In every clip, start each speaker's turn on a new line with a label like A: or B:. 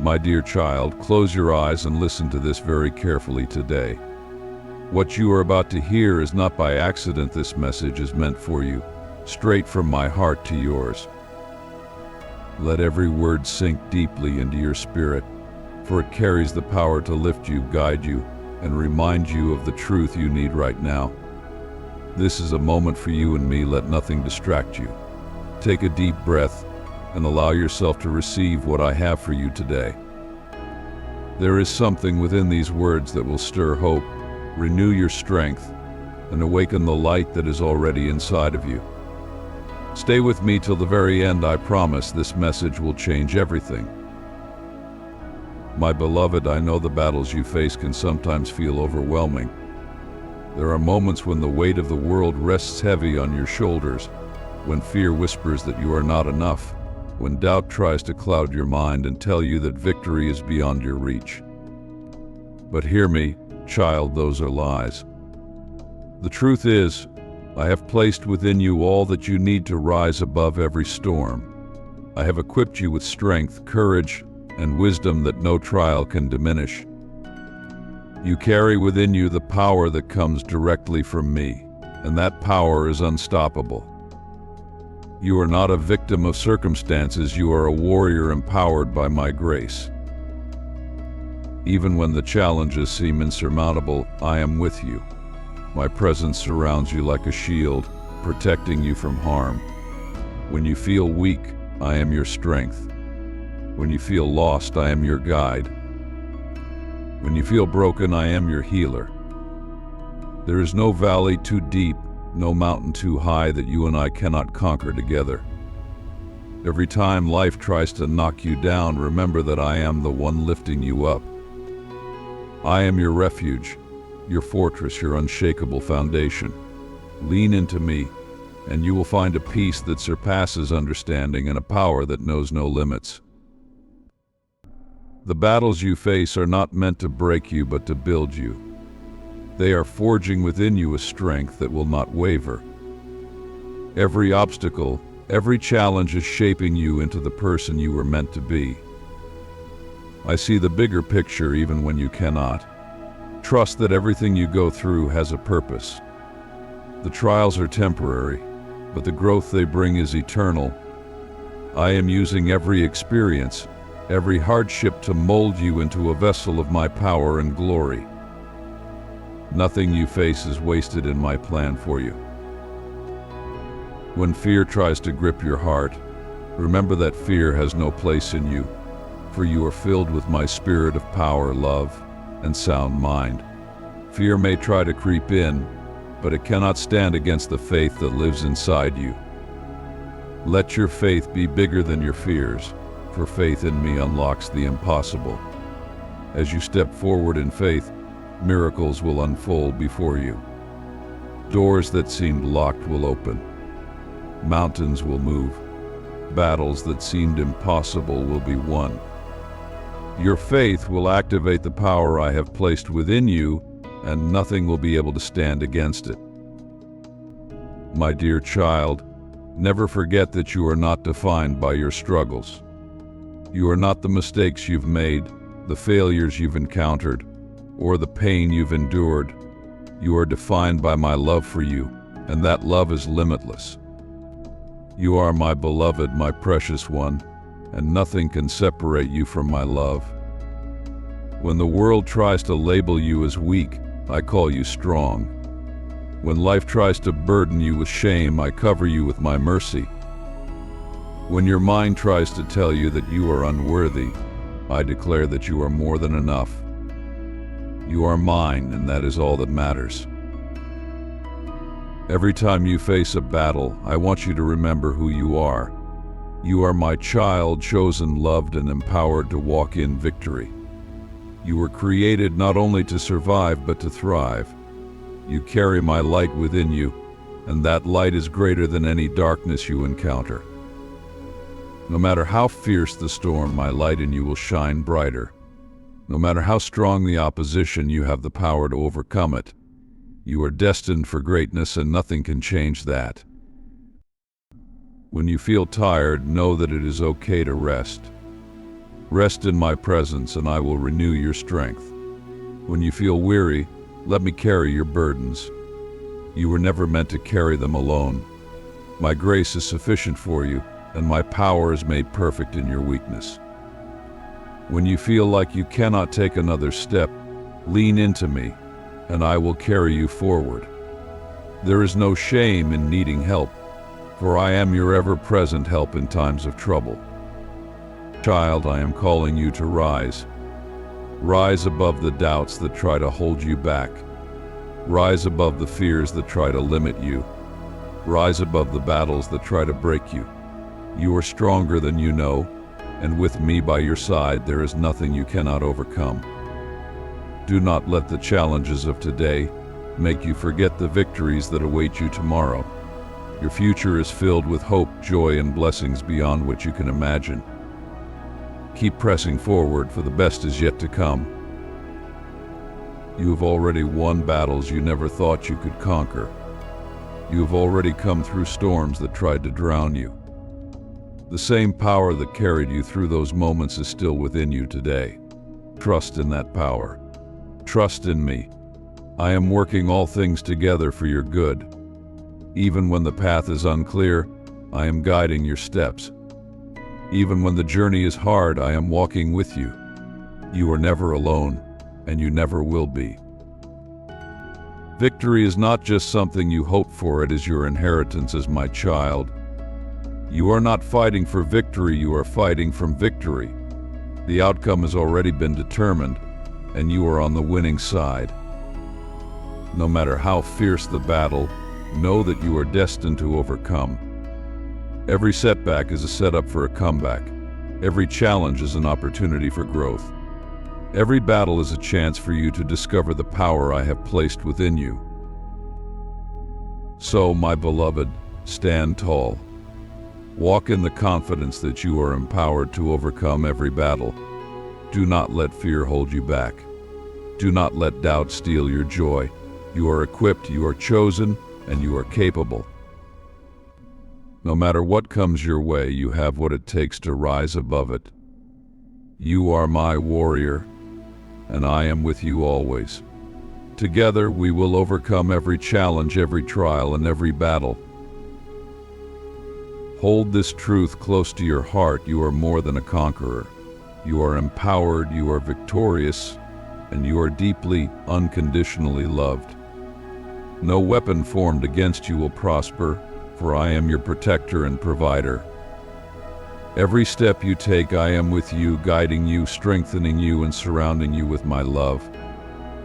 A: My dear child, close your eyes and listen to this very carefully today. What you are about to hear is not by accident. This message is meant for you, straight from my heart to yours. Let every word sink deeply into your spirit, for it carries the power to lift you, guide you, and remind you of the truth you need right now. This is a moment for you and me. Let nothing distract you. Take a deep breath and allow yourself to receive what I have for you today. There is something within these words that will stir hope, renew your strength, and awaken the light that is already inside of you. Stay with me till the very end. I promise this message will change everything. My beloved, I know the battles you face can sometimes feel overwhelming. There are moments when the weight of the world rests heavy on your shoulders, when fear whispers that you are not enough, when doubt tries to cloud your mind and tell you that victory is beyond your reach. But hear me, child, those are lies. The truth is, I have placed within you all that you need to rise above every storm. I have equipped you with strength, courage, and wisdom that no trial can diminish. You carry within you the power that comes directly from me, and that power is unstoppable. You are not a victim of circumstances. You are a warrior empowered by my grace. Even when the challenges seem insurmountable, I am with you. My presence surrounds you like a shield, protecting you from harm. When you feel weak, I am your strength. When you feel lost, I am your guide. When you feel broken, I am your healer. There is no valley too deep, no mountain too high that you and I cannot conquer together. Every time life tries to knock you down, remember that I am the one lifting you up. I am your refuge, your fortress, your unshakable foundation. Lean into me, and you will find a peace that surpasses understanding and a power that knows no limits. The battles you face are not meant to break you, but to build you. They are forging within you a strength that will not waver. Every obstacle, every challenge is shaping you into the person you were meant to be. I see the bigger picture even when you cannot. Trust that everything you go through has a purpose. The trials are temporary, but the growth they bring is eternal. I am using every experience, every hardship to mold you into a vessel of my power and glory. Nothing you face is wasted in my plan for you. When fear tries to grip your heart, remember that fear has no place in you, for you are filled with my spirit of power, love, and sound mind. Fear may try to creep in, but it cannot stand against the faith that lives inside you. Let your faith be bigger than your fears, for faith in me unlocks the impossible. As you step forward in faith, miracles will unfold before you. Doors that seemed locked will open. Mountains will move. Battles that seemed impossible will be won. Your faith will activate the power I have placed within you, and nothing will be able to stand against it. My dear child, never forget that you are not defined by your struggles. You are not the mistakes you've made, the failures you've encountered, or the pain you've endured. You are defined by my love for you, and that love is limitless. You are my beloved, my precious one, and nothing can separate you from my love. When the world tries to label you as weak, I call you strong. When life tries to burden you with shame, I cover you with my mercy. When your mind tries to tell you that you are unworthy, I declare that you are more than enough. You are mine, and that is all that matters. Every time you face a battle, I want you to remember who you are. You are my child, chosen, loved, and empowered to walk in victory. You were created not only to survive, but to thrive. You carry my light within you, and that light is greater than any darkness you encounter. No matter how fierce the storm, my light in you will shine brighter. No matter how strong the opposition, you have the power to overcome it. You are destined for greatness, and nothing can change that. When you feel tired, know that it is okay to rest. Rest in my presence, and I will renew your strength. When you feel weary, let me carry your burdens. You were never meant to carry them alone. My grace is sufficient for you, and my power is made perfect in your weakness. When you feel like you cannot take another step, lean into me, and I will carry you forward. There is no shame in needing help, for I am your ever-present help in times of trouble. Child, I am calling you to rise. Rise above the doubts that try to hold you back. Rise above the fears that try to limit you. Rise above the battles that try to break you. You are stronger than you know, and with me by your side, there is nothing you cannot overcome. Do not let the challenges of today make you forget the victories that await you tomorrow. Your future is filled with hope, joy, and blessings beyond what you can imagine. Keep pressing forward, for the best is yet to come. You have already won battles you never thought you could conquer. You have already come through storms that tried to drown you. The same power that carried you through those moments is still within you today. Trust in that power. Trust in me. I am working all things together for your good. Even when the path is unclear, I am guiding your steps. Even when the journey is hard, I am walking with you. You are never alone, and you never will be. Victory is not just something you hope for, it is your inheritance as my child. You are not fighting for victory, you are fighting from victory. The outcome has already been determined, and you are on the winning side. No matter how fierce the battle, know that you are destined to overcome. Every setback is a setup for a comeback. Every challenge is an opportunity for growth. Every battle is a chance for you to discover the power I have placed within you. So, my beloved, stand tall. Walk in the confidence that you are empowered to overcome every battle. Do not let fear hold you back. Do not let doubt steal your joy. You are equipped, you are chosen, and you are capable. No matter what comes your way, you have what it takes to rise above it. You are my warrior, and I am with you always. Together, we will overcome every challenge, every trial, and every battle. Hold this truth close to your heart. You are more than a conqueror. You are empowered, you are victorious, and you are deeply, unconditionally loved. No weapon formed against you will prosper, for I am your protector and provider. Every step you take, I am with you, guiding you, strengthening you, and surrounding you with my love.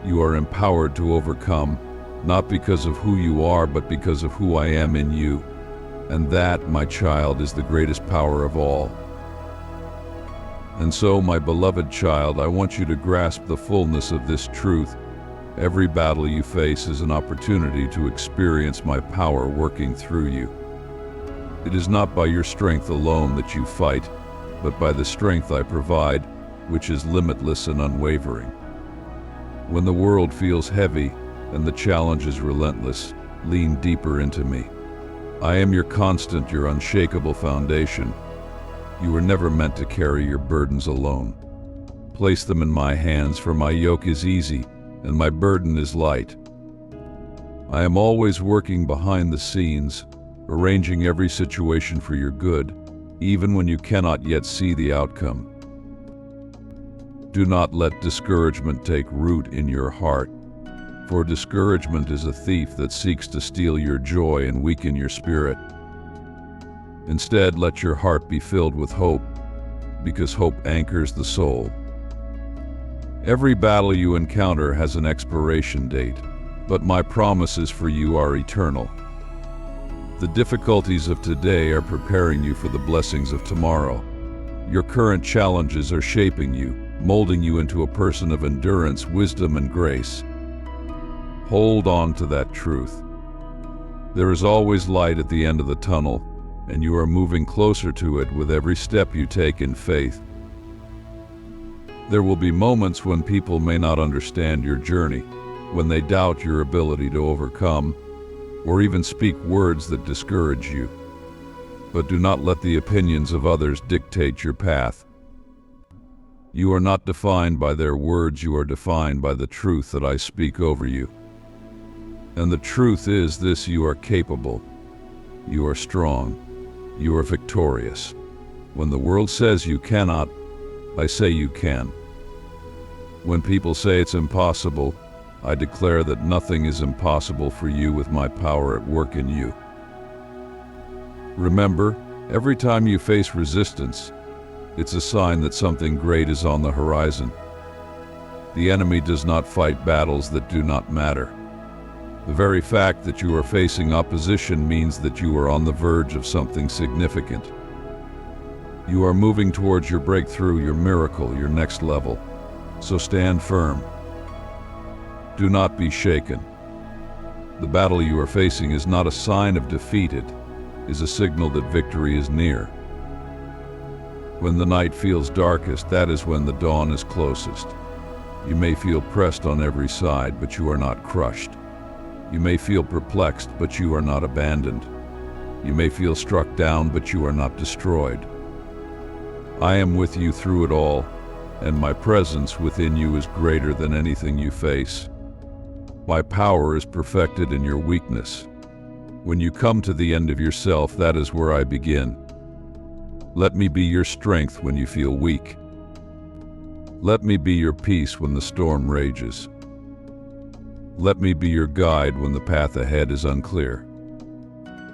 A: You are empowered to overcome, not because of who you are, but because of who I am in you. And that, my child, is the greatest power of all. And so, my beloved child, I want you to grasp the fullness of this truth. Every battle you face is an opportunity to experience my power working through you. It is not by your strength alone that you fight, but by the strength I provide, which is limitless and unwavering. When the world feels heavy and the challenge is relentless, lean deeper into me. I am your constant, your unshakable foundation. You were never meant to carry your burdens alone. Place them in my hands, for my yoke is easy and my burden is light. I am always working behind the scenes, arranging every situation for your good, even when you cannot yet see the outcome. Do not let discouragement take root in your heart, for discouragement is a thief that seeks to steal your joy and weaken your spirit. Instead, let your heart be filled with hope, because hope anchors the soul. Every battle you encounter has an expiration date, but my promises for you are eternal. The difficulties of today are preparing you for the blessings of tomorrow. Your current challenges are shaping you, molding you into a person of endurance, wisdom, and grace. Hold on to that truth. There is always light at the end of the tunnel, and you are moving closer to it with every step you take in faith. There will be moments when people may not understand your journey, when they doubt your ability to overcome, or even speak words that discourage you. But do not let the opinions of others dictate your path. You are not defined by their words, you are defined by the truth that I speak over you. And the truth is this: you are capable, you are strong, you are victorious. When the world says you cannot, I say you can. When people say it's impossible, I declare that nothing is impossible for you with my power at work in you. Remember, every time you face resistance, it's a sign that something great is on the horizon. The enemy does not fight battles that do not matter. The very fact that you are facing opposition means that you are on the verge of something significant. You are moving towards your breakthrough, your miracle, your next level. So stand firm. Do not be shaken. The battle you are facing is not a sign of defeat, it is a signal that victory is near. When the night feels darkest, that is when the dawn is closest. You may feel pressed on every side, but you are not crushed. You may feel perplexed, but you are not abandoned. You may feel struck down, but you are not destroyed. I am with you through it all, and my presence within you is greater than anything you face. My power is perfected in your weakness. When you come to the end of yourself, that is where I begin. Let me be your strength when you feel weak. Let me be your peace when the storm rages. Let me be your guide when the path ahead is unclear.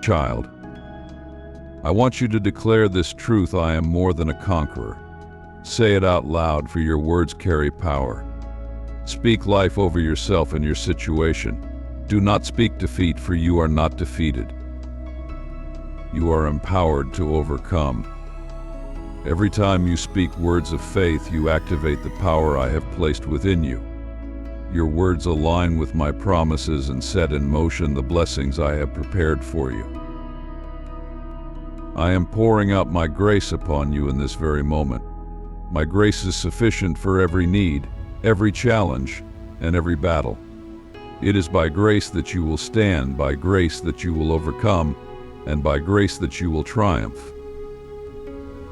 A: Child, I want you to declare this truth: I am more than a conqueror. Say it out loud, for your words carry power. Speak life over yourself and your situation. Do not speak defeat, for you are not defeated. You are empowered to overcome. Every time you speak words of faith, you activate the power I have placed within you. Your words align with my promises and set in motion the blessings I have prepared for you. I am pouring out my grace upon you in this very moment. My grace is sufficient for every need, every challenge, and every battle. It is by grace that you will stand, by grace that you will overcome, and by grace that you will triumph.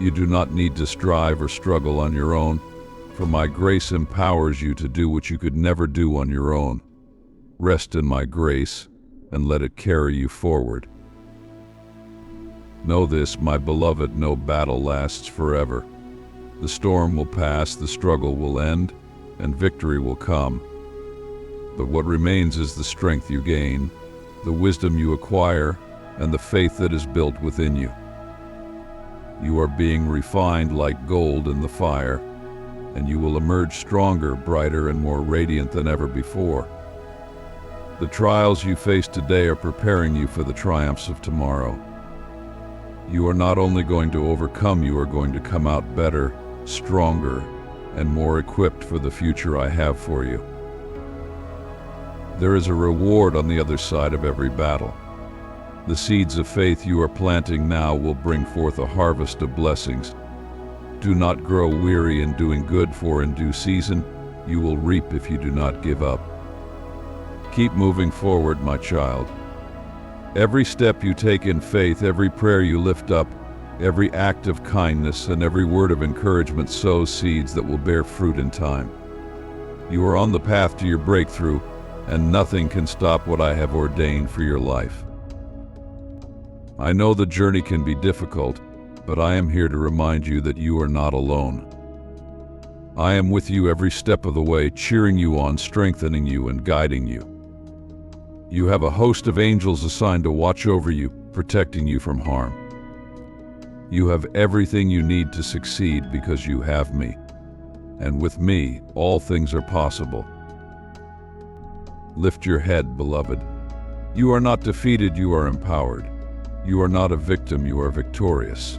A: You do not need to strive or struggle on your own, for my grace empowers you to do what you could never do on your own. Rest in my grace and let it carry you forward. Know this, my beloved: no battle lasts forever. The storm will pass, the struggle will end, and victory will come. But what remains is the strength you gain, the wisdom you acquire, and the faith that is built within you. You are being refined like gold in the fire, and you will emerge stronger, brighter, and more radiant than ever before. The trials you face today are preparing you for the triumphs of tomorrow. You are not only going to overcome, you are going to come out better, stronger, and more equipped for the future I have for you. There is a reward on the other side of every battle. The seeds of faith you are planting now will bring forth a harvest of blessings. Do not grow weary in doing good, for in due season you will reap if you do not give up. Keep moving forward, my child. Every step you take in faith, every prayer you lift up, every act of kindness, and every word of encouragement sows seeds that will bear fruit in time. You are on the path to your breakthrough, and nothing can stop what I have ordained for your life. I know the journey can be difficult, but I am here to remind you that you are not alone. I am with you every step of the way, cheering you on, strengthening you, and guiding you. You have a host of angels assigned to watch over you, protecting you from harm. You have everything you need to succeed because you have me. And with me, all things are possible. Lift your head, beloved. You are not defeated, you are empowered. You are not a victim, you are victorious.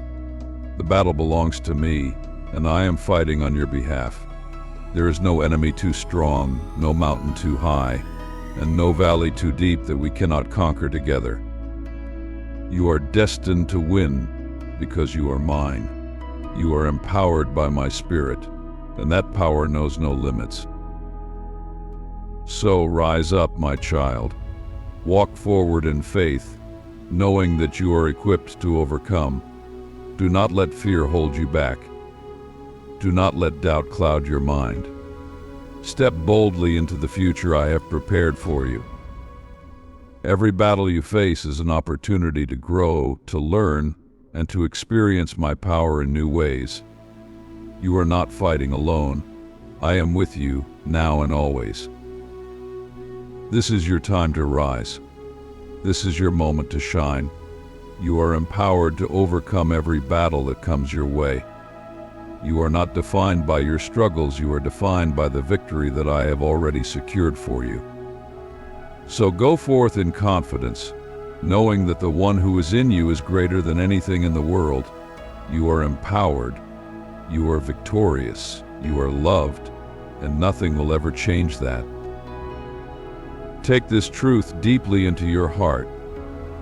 A: The battle belongs to me, and I am fighting on your behalf. There is no enemy too strong, no mountain too high, and no valley too deep that we cannot conquer together. You are destined to win because you are mine. You are empowered by my Spirit, and that power knows no limits. So rise up, my child. Walk forward in faith, knowing that you are equipped to overcome. Do not let fear hold you back. Do not let doubt cloud your mind. Step boldly into the future I have prepared for you. Every battle you face is an opportunity to grow, to learn, and to experience my power in new ways. You are not fighting alone. I am with you, now and always. This is your time to rise. This is your moment to shine. You are empowered to overcome every battle that comes your way. You are not defined by your struggles, you are defined by the victory that I have already secured for you. So go forth in confidence, knowing that the one who is in you is greater than anything in the world. You are empowered, you are victorious, you are loved, and nothing will ever change that. Take this truth deeply into your heart.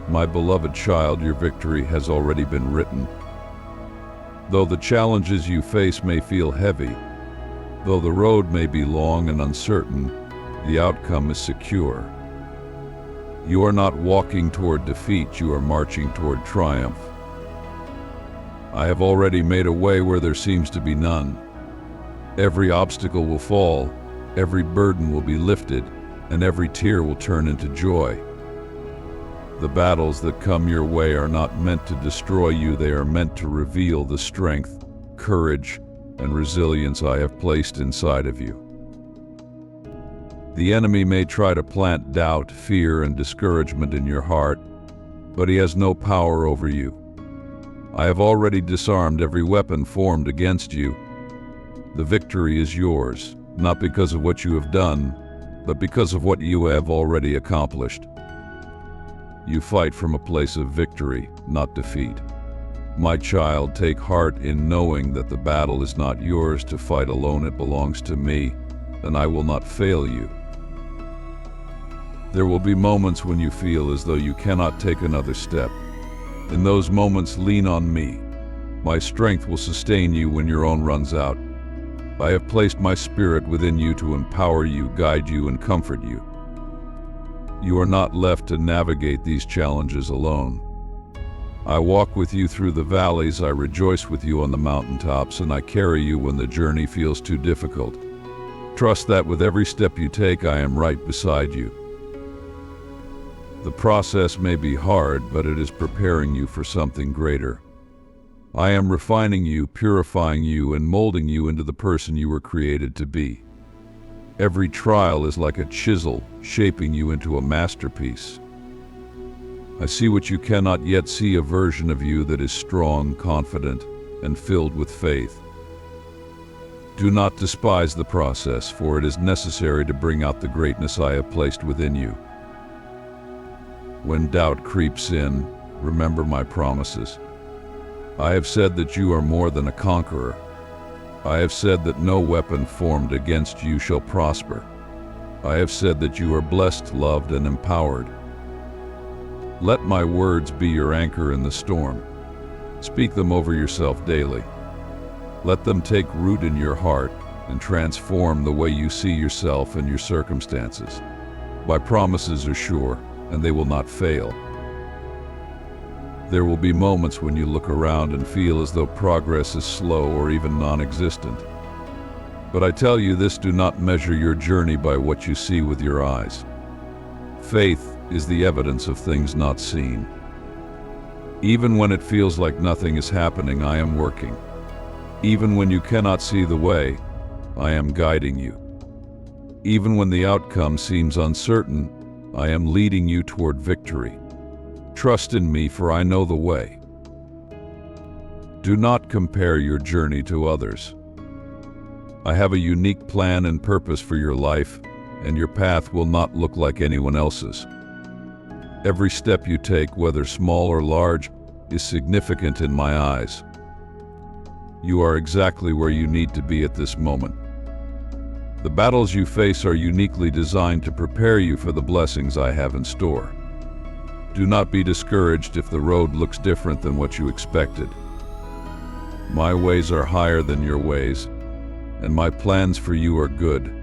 A: My beloved child, your victory has already been written. Though the challenges you face may feel heavy, though the road may be long and uncertain, the outcome is secure. You are not walking toward defeat, you are marching toward triumph. I have already made a way where there seems to be none. Every obstacle will fall, every burden will be lifted, and every tear will turn into joy. The battles that come your way are not meant to destroy you, they are meant to reveal the strength, courage, and resilience I have placed inside of you. The enemy may try to plant doubt, fear, and discouragement in your heart, but he has no power over you. I have already disarmed every weapon formed against you. The victory is yours, not because of what you have done, but because of what you have already accomplished. You fight from a place of victory, not defeat. My child, take heart in knowing that the battle is not yours to fight alone, it belongs to me, and I will not fail you. There will be moments when you feel as though you cannot take another step. In those moments, lean on me. My strength will sustain you when your own runs out. I have placed my spirit within you to empower you, guide you, and comfort you. You are not left to navigate these challenges alone. I walk with you through the valleys, I rejoice with you on the mountaintops, and I carry you when the journey feels too difficult. Trust that with every step you take, I am right beside you. The process may be hard, but it is preparing you for something greater. I am refining you, purifying you, and molding you into the person you were created to be. Every trial is like a chisel, shaping you into a masterpiece. I see what you cannot yet see, a version of you that is strong, confident, and filled with faith. Do not despise the process, for it is necessary to bring out the greatness I have placed within you. When doubt creeps in, remember my promises. I have said that you are more than a conqueror. I have said that no weapon formed against you shall prosper. I have said that you are blessed, loved, and empowered. Let my words be your anchor in the storm. Speak them over yourself daily. Let them take root in your heart and transform the way you see yourself and your circumstances. My promises are sure, and they will not fail. There will be moments when you look around and feel as though progress is slow or even non-existent. But I tell you this, do not measure your journey by what you see with your eyes. Faith is the evidence of things not seen. Even when it feels like nothing is happening, I am working. Even when you cannot see the way, I am guiding you. Even when the outcome seems uncertain, I am leading you toward victory. Trust in me, for I know the way. Do not compare your journey to others. I have a unique plan and purpose for your life, and your path will not look like anyone else's. Every step you take, whether small or large, is significant in my eyes. You are exactly where you need to be at this moment. The battles you face are uniquely designed to prepare you for the blessings I have in store. Do not be discouraged if the road looks different than what you expected. My ways are higher than your ways, and my plans for you are good.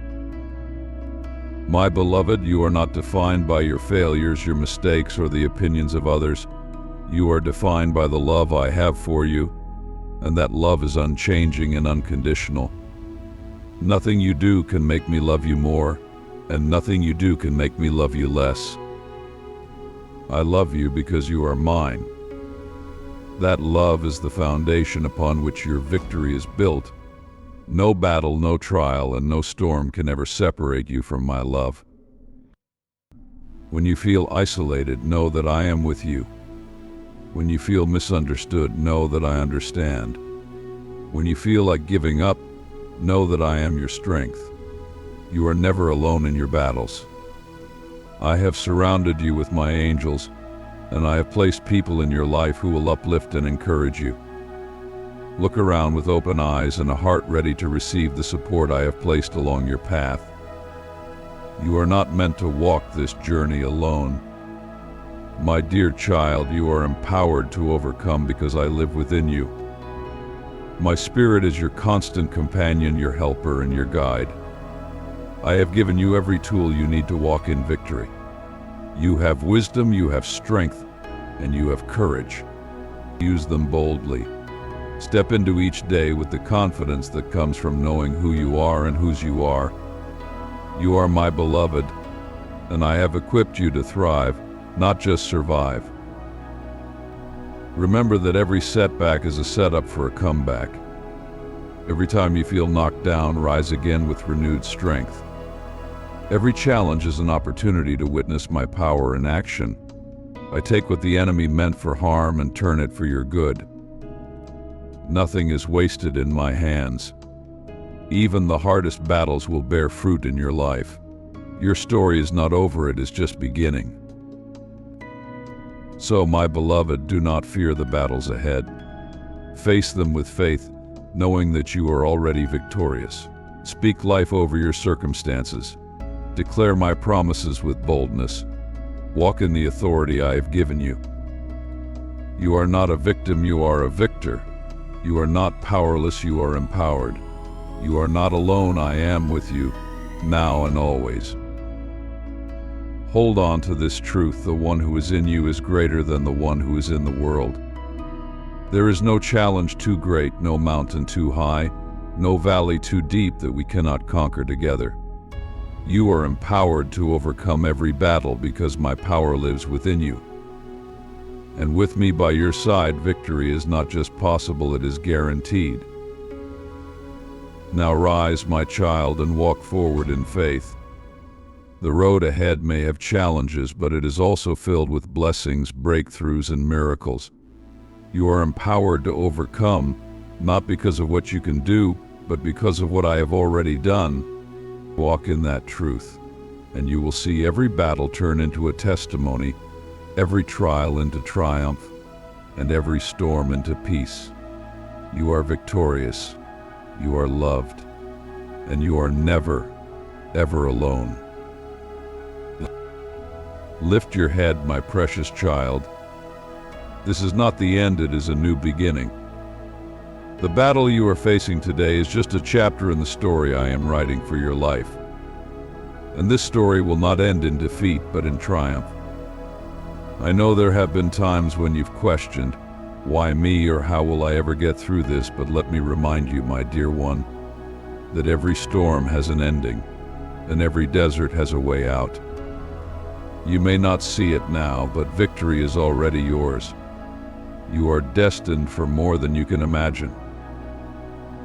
A: My beloved, you are not defined by your failures, your mistakes, or the opinions of others. You are defined by the love I have for you, and that love is unchanging and unconditional. Nothing you do can make me love you more, and nothing you do can make me love you less. I love you because you are mine. That love is the foundation upon which your victory is built. No battle, no trial, and no storm can ever separate you from my love. When you feel isolated, know that I am with you. When you feel misunderstood, know that I understand. When you feel like giving up, know that I am your strength. You are never alone in your battles. I have surrounded you with my angels, and I have placed people in your life who will uplift and encourage you. Look around with open eyes and a heart ready to receive the support I have placed along your path. You are not meant to walk this journey alone. My dear child, you are empowered to overcome because I live within you. My spirit is your constant companion, your helper, and your guide. I have given you every tool you need to walk in victory. You have wisdom, you have strength, and you have courage. Use them boldly. Step into each day with the confidence that comes from knowing who you are and whose you are. You are my beloved, and I have equipped you to thrive, not just survive. Remember that every setback is a setup for a comeback. Every time you feel knocked down, rise again with renewed strength. Every challenge is an opportunity to witness my power in action. I take what the enemy meant for harm and turn it for your good. Nothing is wasted in my hands. Even the hardest battles will bear fruit in your life. Your story is not over, it is just beginning. So, my beloved, do not fear the battles ahead. Face them with faith, knowing that you are already victorious. Speak life over your circumstances. Declare my promises with boldness. Walk in the authority I have given you. You are not a victim, you are a victor. You are not powerless, you are empowered. You are not alone, I am with you, now and always. Hold on to this truth: the one who is in you is greater than the one who is in the world. There is no challenge too great, no mountain too high, no valley too deep that we cannot conquer together. You are empowered to overcome every battle because my power lives within you. And with me by your side, victory is not just possible, it is guaranteed. Now rise, my child, and walk forward in faith. The road ahead may have challenges, but it is also filled with blessings, breakthroughs, and miracles. You are empowered to overcome, not because of what you can do, but because of what I have already done. Walk in that truth, and you will see every battle turn into a testimony, every trial into triumph, and every storm into peace. You are victorious, you are loved, and you are never, ever alone. Lift your head, my precious child. This is not the end, it is a new beginning. The battle you are facing today is just a chapter in the story I am writing for your life. And this story will not end in defeat, but in triumph. I know there have been times when you've questioned, why me, or how will I ever get through this? But let me remind you, my dear one, that every storm has an ending, and every desert has a way out. You may not see it now, but victory is already yours. You are destined for more than you can imagine.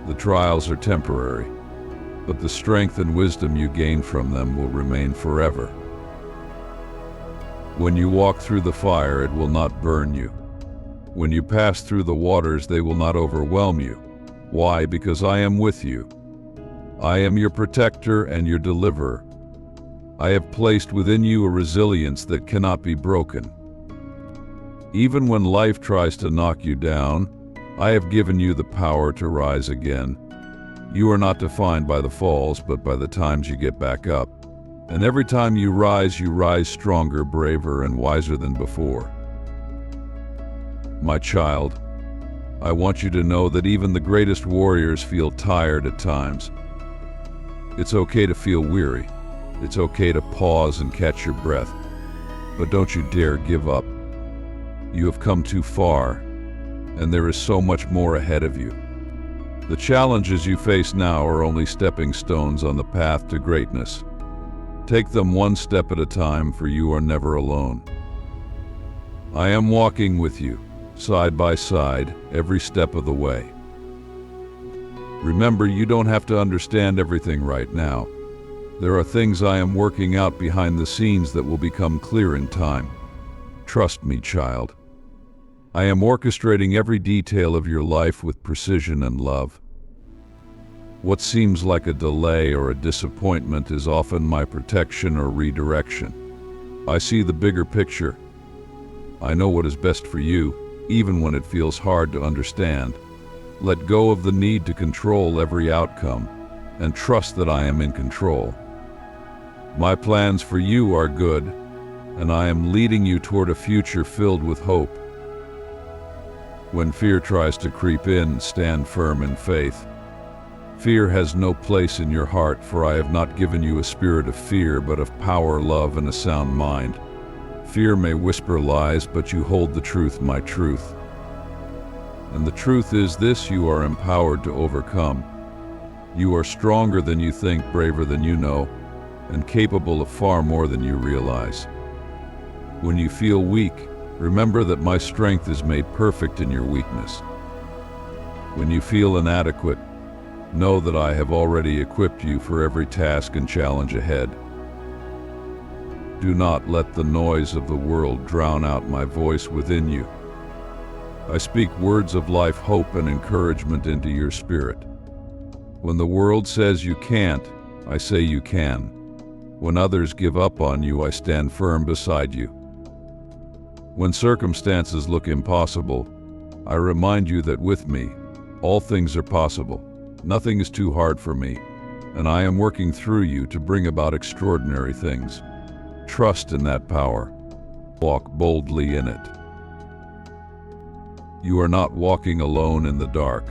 A: The trials are temporary, but the strength and wisdom you gain from them will remain forever. When you walk through the fire, it will not burn you. When you pass through the waters, they will not overwhelm you. Why? Because I am with you. I am your protector and your deliverer. I have placed within you a resilience that cannot be broken. Even when life tries to knock you down, I have given you the power to rise again. You are not defined by the falls, but by the times you get back up. And every time you rise stronger, braver, and wiser than before. My child, I want you to know that even the greatest warriors feel tired at times. It's okay to feel weary. It's okay to pause and catch your breath. But don't you dare give up. You have come too far, and there is so much more ahead of you. The challenges you face now are only stepping stones on the path to greatness. Take them one step at a time, for you are never alone. I am walking with you, side by side, every step of the way. Remember, you don't have to understand everything right now. There are things I am working out behind the scenes that will become clear in time. Trust me, child. I am orchestrating every detail of your life with precision and love. What seems like a delay or a disappointment is often my protection or redirection. I see the bigger picture. I know what is best for you, even when it feels hard to understand. Let go of the need to control every outcome, and trust that I am in control. My plans for you are good, and I am leading you toward a future filled with hope. When fear tries to creep in, stand firm in faith. Fear has no place in your heart, for I have not given you a spirit of fear, but of power, love, and a sound mind. Fear may whisper lies, but you hold the truth, my truth. And the truth is this: you are empowered to overcome. You are stronger than you think, braver than you know, and capable of far more than you realize. When you feel weak, remember that my strength is made perfect in your weakness. When you feel inadequate, know that I have already equipped you for every task and challenge ahead. Do not let the noise of the world drown out my voice within you. I speak words of life, hope, and encouragement into your spirit. When the world says you can't, I say you can. When others give up on you, I stand firm beside you. When circumstances look impossible, I remind you that with me, all things are possible. Nothing is too hard for me, and I am working through you to bring about extraordinary things. Trust in that power. Walk boldly in it. You are not walking alone in the dark.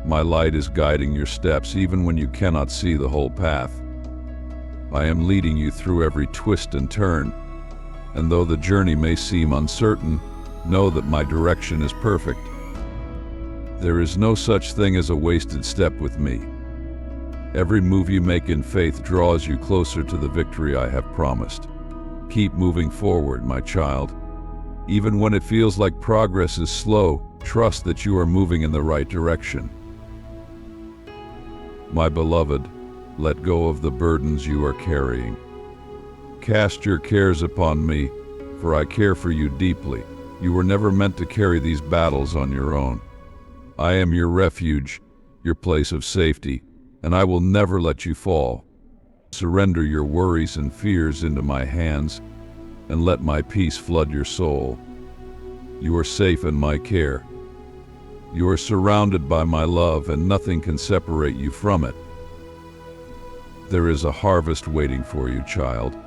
A: My light is guiding your steps even when you cannot see the whole path. I am leading you through every twist and turn, and though the journey may seem uncertain, know that my direction is perfect. There is no such thing as a wasted step with me. Every move you make in faith draws you closer to the victory I have promised. Keep moving forward, my child. Even when it feels like progress is slow, trust that you are moving in the right direction. My beloved, let go of the burdens you are carrying. Cast your cares upon me, for I care for you deeply. You were never meant to carry these battles on your own. I am your refuge, your place of safety, and I will never let you fall. Surrender your worries and fears into my hands, and let my peace flood your soul. You are safe in my care. You are surrounded by my love, and nothing can separate you from it. There is a harvest waiting for you, child.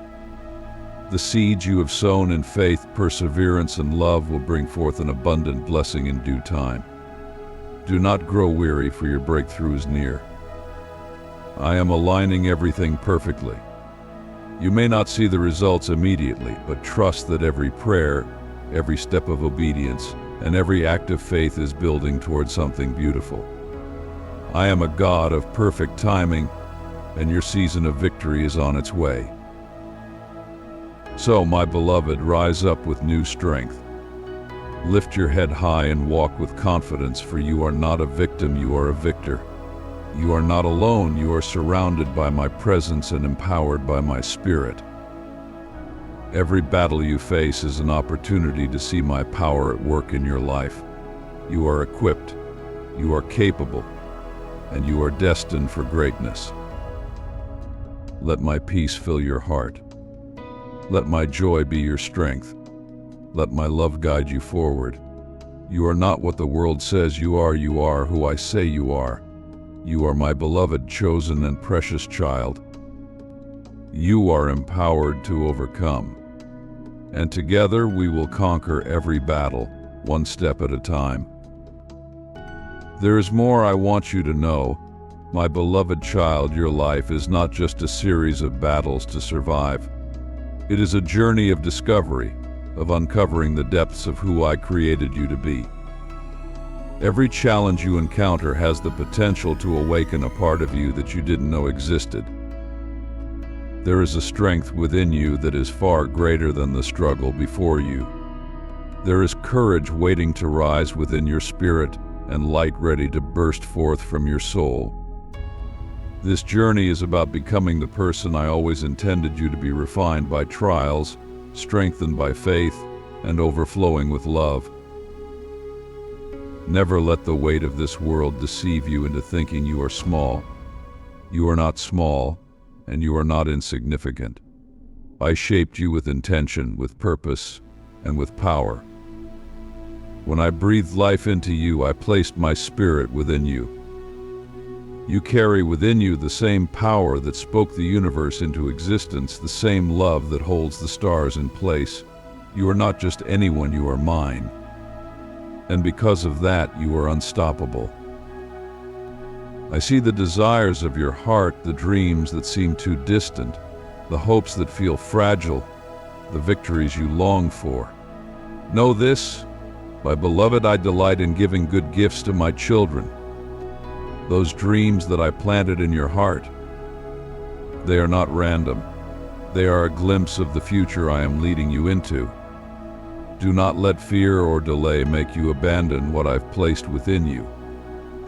A: The seeds you have sown in faith, perseverance, and love will bring forth an abundant blessing in due time. Do not grow weary, for your breakthrough is near. I am aligning everything perfectly. You may not see the results immediately, but trust that every prayer, every step of obedience, and every act of faith is building toward something beautiful. I am a God of perfect timing, and your season of victory is on its way. So, my beloved, rise up with new strength. Lift your head high and walk with confidence, for you are not a victim, you are a victor. You are not alone, you are surrounded by my presence and empowered by my spirit. Every battle you face is an opportunity to see my power at work in your life. You are equipped, you are capable, and you are destined for greatness. Let my peace fill your heart. Let my joy be your strength. Let my love guide you forward. You are not what the world says you are who I say you are. You are my beloved, chosen, and precious child. You are empowered to overcome. And together we will conquer every battle, one step at a time. There is more I want you to know. My beloved child, your life is not just a series of battles to survive. It is a journey of discovery, of uncovering the depths of who I created you to be. Every challenge you encounter has the potential to awaken a part of you that you didn't know existed. There is a strength within you that is far greater than the struggle before you. There is courage waiting to rise within your spirit and light ready to burst forth from your soul. This journey is about becoming the person I always intended you to be, refined by trials, strengthened by faith, and overflowing with love. Never let the weight of this world deceive you into thinking you are small. You are not small, and you are not insignificant. I shaped you with intention, with purpose, and with power. When I breathed life into you, I placed my spirit within you. You carry within you the same power that spoke the universe into existence, the same love that holds the stars in place. You are not just anyone, you are mine. And because of that, you are unstoppable. I see the desires of your heart, the dreams that seem too distant, the hopes that feel fragile, the victories you long for. Know this, my beloved, I delight in giving good gifts to my children. Those dreams that I planted in your heart, they are not random. They are a glimpse of the future I am leading you into. Do not let fear or delay make you abandon what I've placed within you.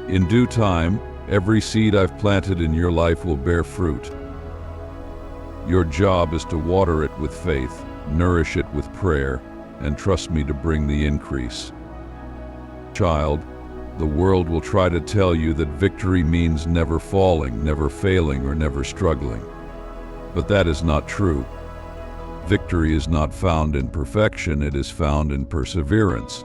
A: In due time, every seed I've planted in your life will bear fruit. Your job is to water it with faith, nourish it with prayer, and trust me to bring the increase. Child, the world will try to tell you that victory means never falling, never failing, or never struggling. But that is not true. Victory is not found in perfection, it is found in perseverance.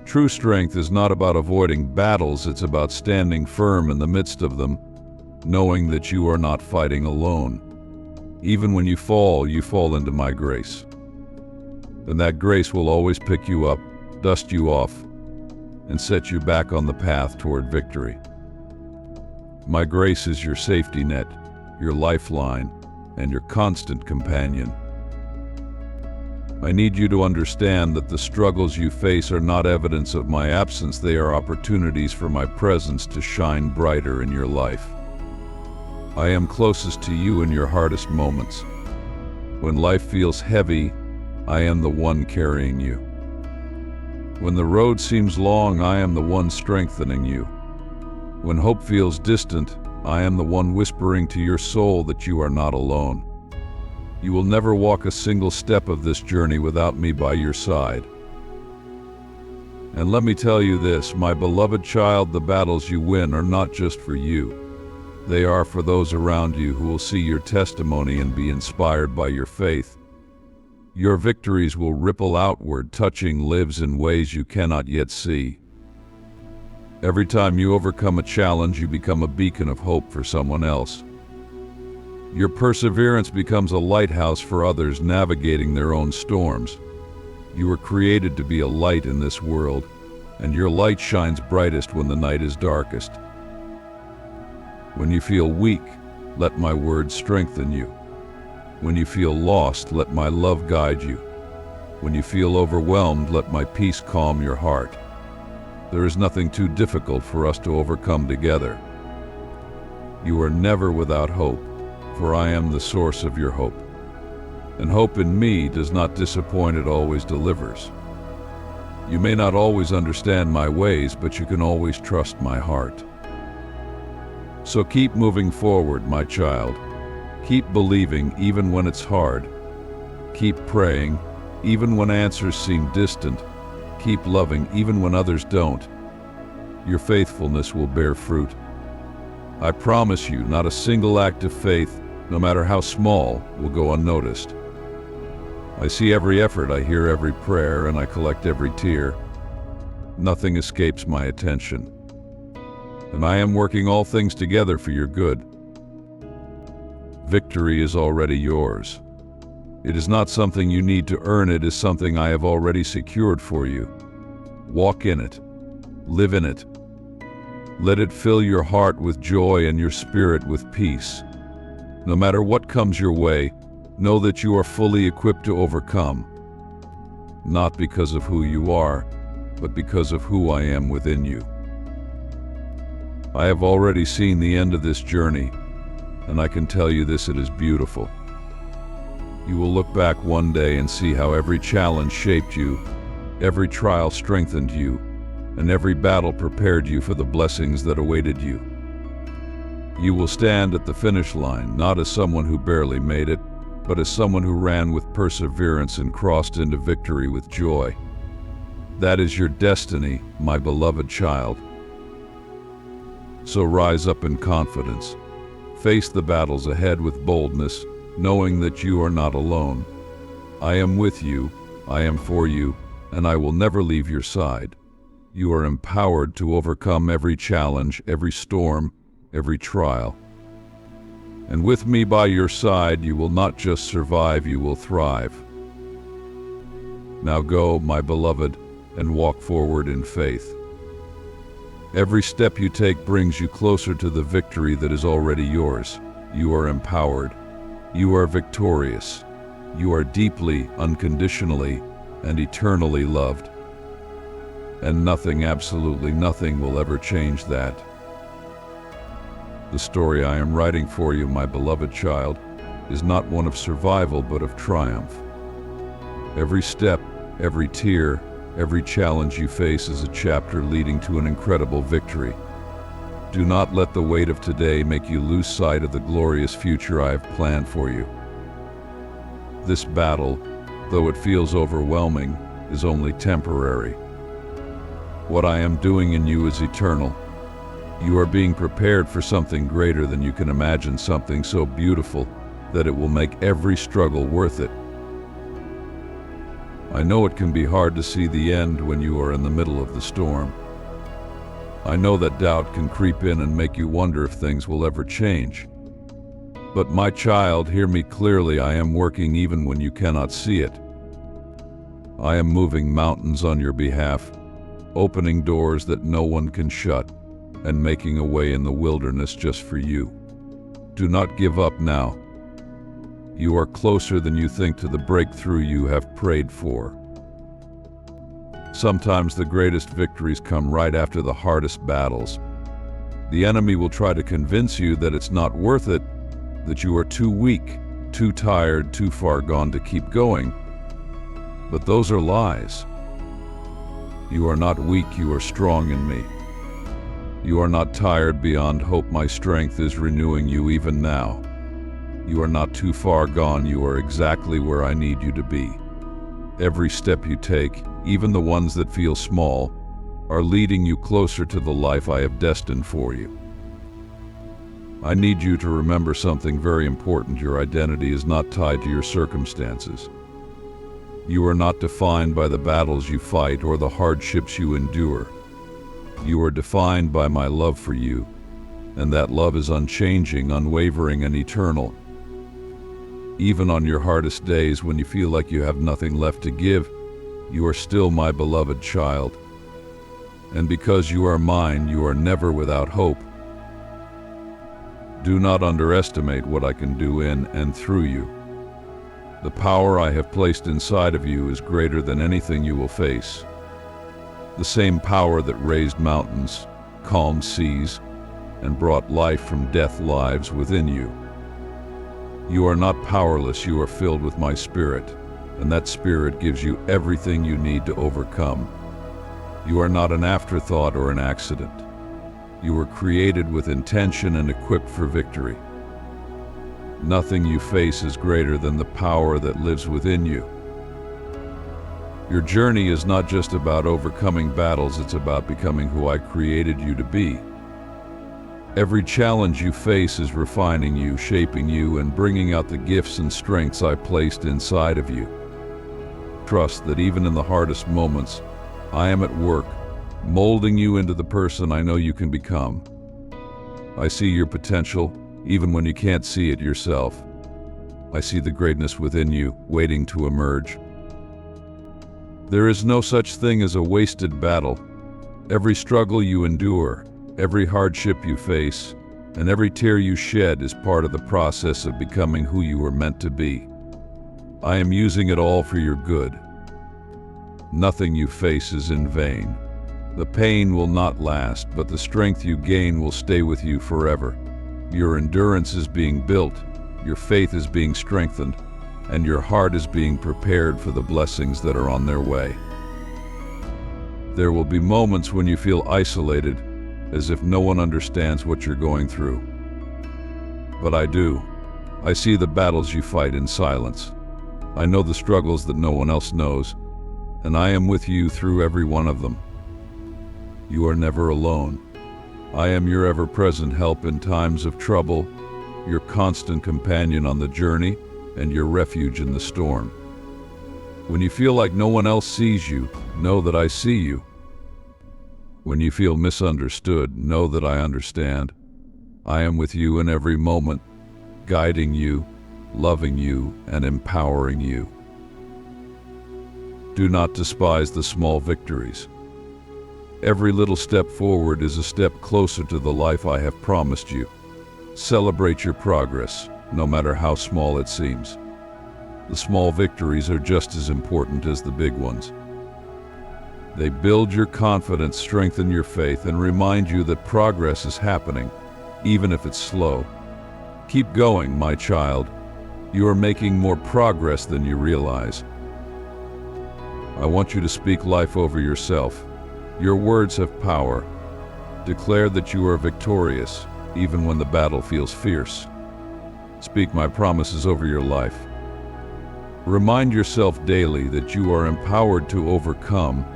A: True strength is not about avoiding battles, it's about standing firm in the midst of them, knowing that you are not fighting alone. Even when you fall into my grace. And that grace will always pick you up, dust you off, and set you back on the path toward victory. My grace is your safety net, your lifeline, and your constant companion. I need you to understand that the struggles you face are not evidence of my absence, they are opportunities for my presence to shine brighter in your life. I am closest to you in your hardest moments. When life feels heavy, I am the one carrying you. When the road seems long, I am the one strengthening you. When hope feels distant, I am the one whispering to your soul that you are not alone. You will never walk a single step of this journey without me by your side. And let me tell you this, my beloved child, the battles you win are not just for you. They are for those around you who will see your testimony and be inspired by your faith. Your victories will ripple outward, touching lives in ways you cannot yet see. Every time you overcome a challenge, you become a beacon of hope for someone else. Your perseverance becomes a lighthouse for others navigating their own storms. You were created to be a light in this world, and your light shines brightest when the night is darkest. When you feel weak, let my words strengthen you. When you feel lost, let my love guide you. When you feel overwhelmed, let my peace calm your heart. There is nothing too difficult for us to overcome together. You are never without hope, for I am the source of your hope. And hope in me does not disappoint, it always delivers. You may not always understand my ways, but you can always trust my heart. So keep moving forward, my child. Keep believing even when it's hard. Keep praying even when answers seem distant. Keep loving even when others don't. Your faithfulness will bear fruit. I promise you, not a single act of faith, no matter how small, will go unnoticed. I see every effort, I hear every prayer, and I collect every tear. Nothing escapes my attention. And I am working all things together for your good. Victory is already yours. It is not something you need to earn, it is something I have already secured for you. Walk in it. Live in it. Let it fill your heart with joy and your spirit with peace. No matter what comes your way, know that you are fully equipped to overcome. Not because of who you are, but because of who I am within you. I have already seen the end of this journey, and I can tell you this, it is beautiful. You will look back one day and see how every challenge shaped you, every trial strengthened you, and every battle prepared you for the blessings that awaited you. You will stand at the finish line, not as someone who barely made it, but as someone who ran with perseverance and crossed into victory with joy. That is your destiny, my beloved child. So rise up in confidence. Face the battles ahead with boldness, knowing that you are not alone. I am with you, I am for you, and I will never leave your side. You are empowered to overcome every challenge, every storm, every trial. And with me by your side, you will not just survive, you will thrive. Now go, my beloved, and walk forward in faith. Every step you take brings you closer to the victory that is already yours. You are empowered. You are victorious. You are deeply, unconditionally, and eternally loved. And nothing, absolutely nothing, will ever change that. The story I am writing for you, my beloved child, is not one of survival but of triumph. Every step, every tear, every challenge you face is a chapter leading to an incredible victory. Do not let the weight of today make you lose sight of the glorious future I have planned for you. This battle, though it feels overwhelming, is only temporary. What I am doing in you is eternal. You are being prepared for something greater than you can imagine, something so beautiful that it will make every struggle worth it. I know it can be hard to see the end when you are in the middle of the storm. I know that doubt can creep in and make you wonder if things will ever change. But my child, hear me clearly, I am working even when you cannot see it. I am moving mountains on your behalf, opening doors that no one can shut, and making a way in the wilderness just for you. Do not give up now. You are closer than you think to the breakthrough you have prayed for. Sometimes the greatest victories come right after the hardest battles. The enemy will try to convince you that it's not worth it, that you are too weak, too tired, too far gone to keep going. But those are lies. You are not weak, you are strong in me. You are not tired beyond hope, my strength is renewing you even now. You are not too far gone, you are exactly where I need you to be. Every step you take, even the ones that feel small, are leading you closer to the life I have destined for you. I need you to remember something very important. Your identity is not tied to your circumstances. You are not defined by the battles you fight or the hardships you endure. You are defined by my love for you, and that love is unchanging, unwavering, and eternal. Even on your hardest days, when you feel like you have nothing left to give, you are still my beloved child. And because you are mine, you are never without hope. Do not underestimate what I can do in and through you. The power I have placed inside of you is greater than anything you will face. The same power that raised mountains, calmed seas, and brought life from death lives within you. You are not powerless, you are filled with my spirit, and that spirit gives you everything you need to overcome. You are not an afterthought or an accident. You were created with intention and equipped for victory. Nothing you face is greater than the power that lives within you. Your journey is not just about overcoming battles, it's about becoming who I created you to be. Every challenge you face is refining you, shaping you, and bringing out the gifts and strengths I placed inside of you. Trust that even in the hardest moments, I am at work, molding you into the person I know you can become. I see your potential, even when you can't see it yourself. I see the greatness within you, waiting to emerge. There is no such thing as a wasted battle. Every struggle you endure, every hardship you face, and every tear you shed is part of the process of becoming who you were meant to be. I am using it all for your good. Nothing you face is in vain. The pain will not last, but the strength you gain will stay with you forever. Your endurance is being built, your faith is being strengthened, and your heart is being prepared for the blessings that are on their way. There will be moments when you feel isolated, as if no one understands what you're going through. But I do. I see the battles you fight in silence. I know the struggles that no one else knows, and I am with you through every one of them. You are never alone. I am your ever-present help in times of trouble, your constant companion on the journey, and your refuge in the storm. When you feel like no one else sees you, know that I see you. When you feel misunderstood, know that I understand. I am with you in every moment, guiding you, loving you, and empowering you. Do not despise the small victories. Every little step forward is a step closer to the life I have promised you. Celebrate your progress, no matter how small it seems. The small victories are just as important as the big ones. They build your confidence, strengthen your faith, and remind you that progress is happening, even if it's slow. Keep going, my child. You are making more progress than you realize. I want you to speak life over yourself. Your words have power. Declare that you are victorious, even when the battle feels fierce. Speak my promises over your life. Remind yourself daily that you are empowered to overcome,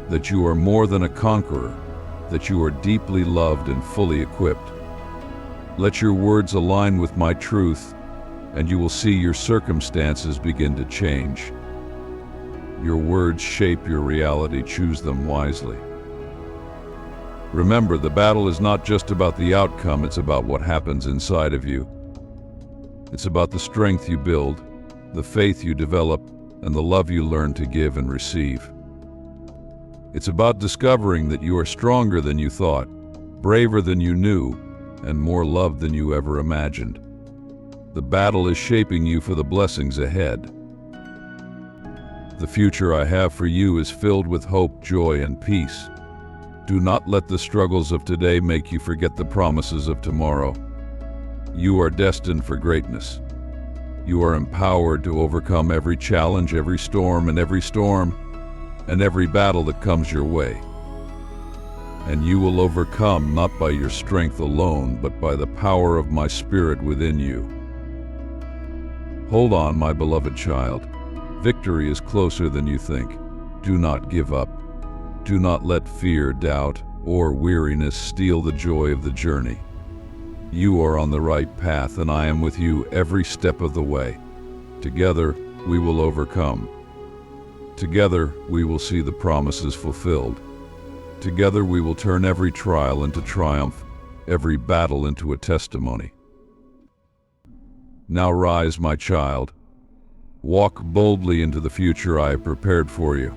A: that you are more than a conqueror, that you are deeply loved and fully equipped. Let your words align with my truth, and you will see your circumstances begin to change. Your words shape your reality. Choose them wisely. Remember, the battle is not just about the outcome, it's about what happens inside of you. It's about the strength you build, the faith you develop, and the love you learn to give and receive. It's about discovering that you are stronger than you thought, braver than you knew, and more loved than you ever imagined. The battle is shaping you for the blessings ahead. The future I have for you is filled with hope, joy, and peace. Do not let the struggles of today make you forget the promises of tomorrow. You are destined for greatness. You are empowered to overcome every challenge, every storm, and every battle that comes your way. And you will overcome not by your strength alone, but by the power of my Spirit within you. Hold on, my beloved child. Victory is closer than you think. Do not give up. Do not let fear, doubt, or weariness steal the joy of the journey. You are on the right path, and I am with you every step of the way. Together, we will overcome. Together, we will see the promises fulfilled. Together, we will turn every trial into triumph, every battle into a testimony. Now rise, my child. Walk boldly into the future I have prepared for you.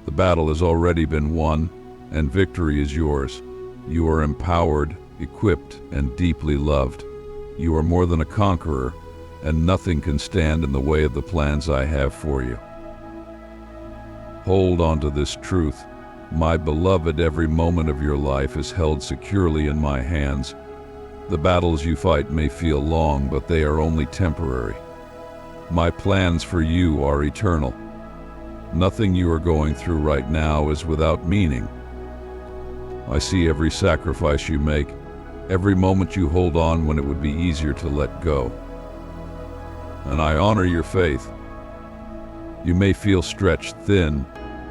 A: The battle has already been won, and victory is yours. You are empowered, equipped, and deeply loved. You are more than a conqueror, and nothing can stand in the way of the plans I have for you. Hold on to this truth. My beloved, every moment of your life is held securely in my hands. The battles you fight may feel long, but they are only temporary. My plans for you are eternal. Nothing you are going through right now is without meaning. I see every sacrifice you make, every moment you hold on when it would be easier to let go. And I honor your faith. You may feel stretched thin,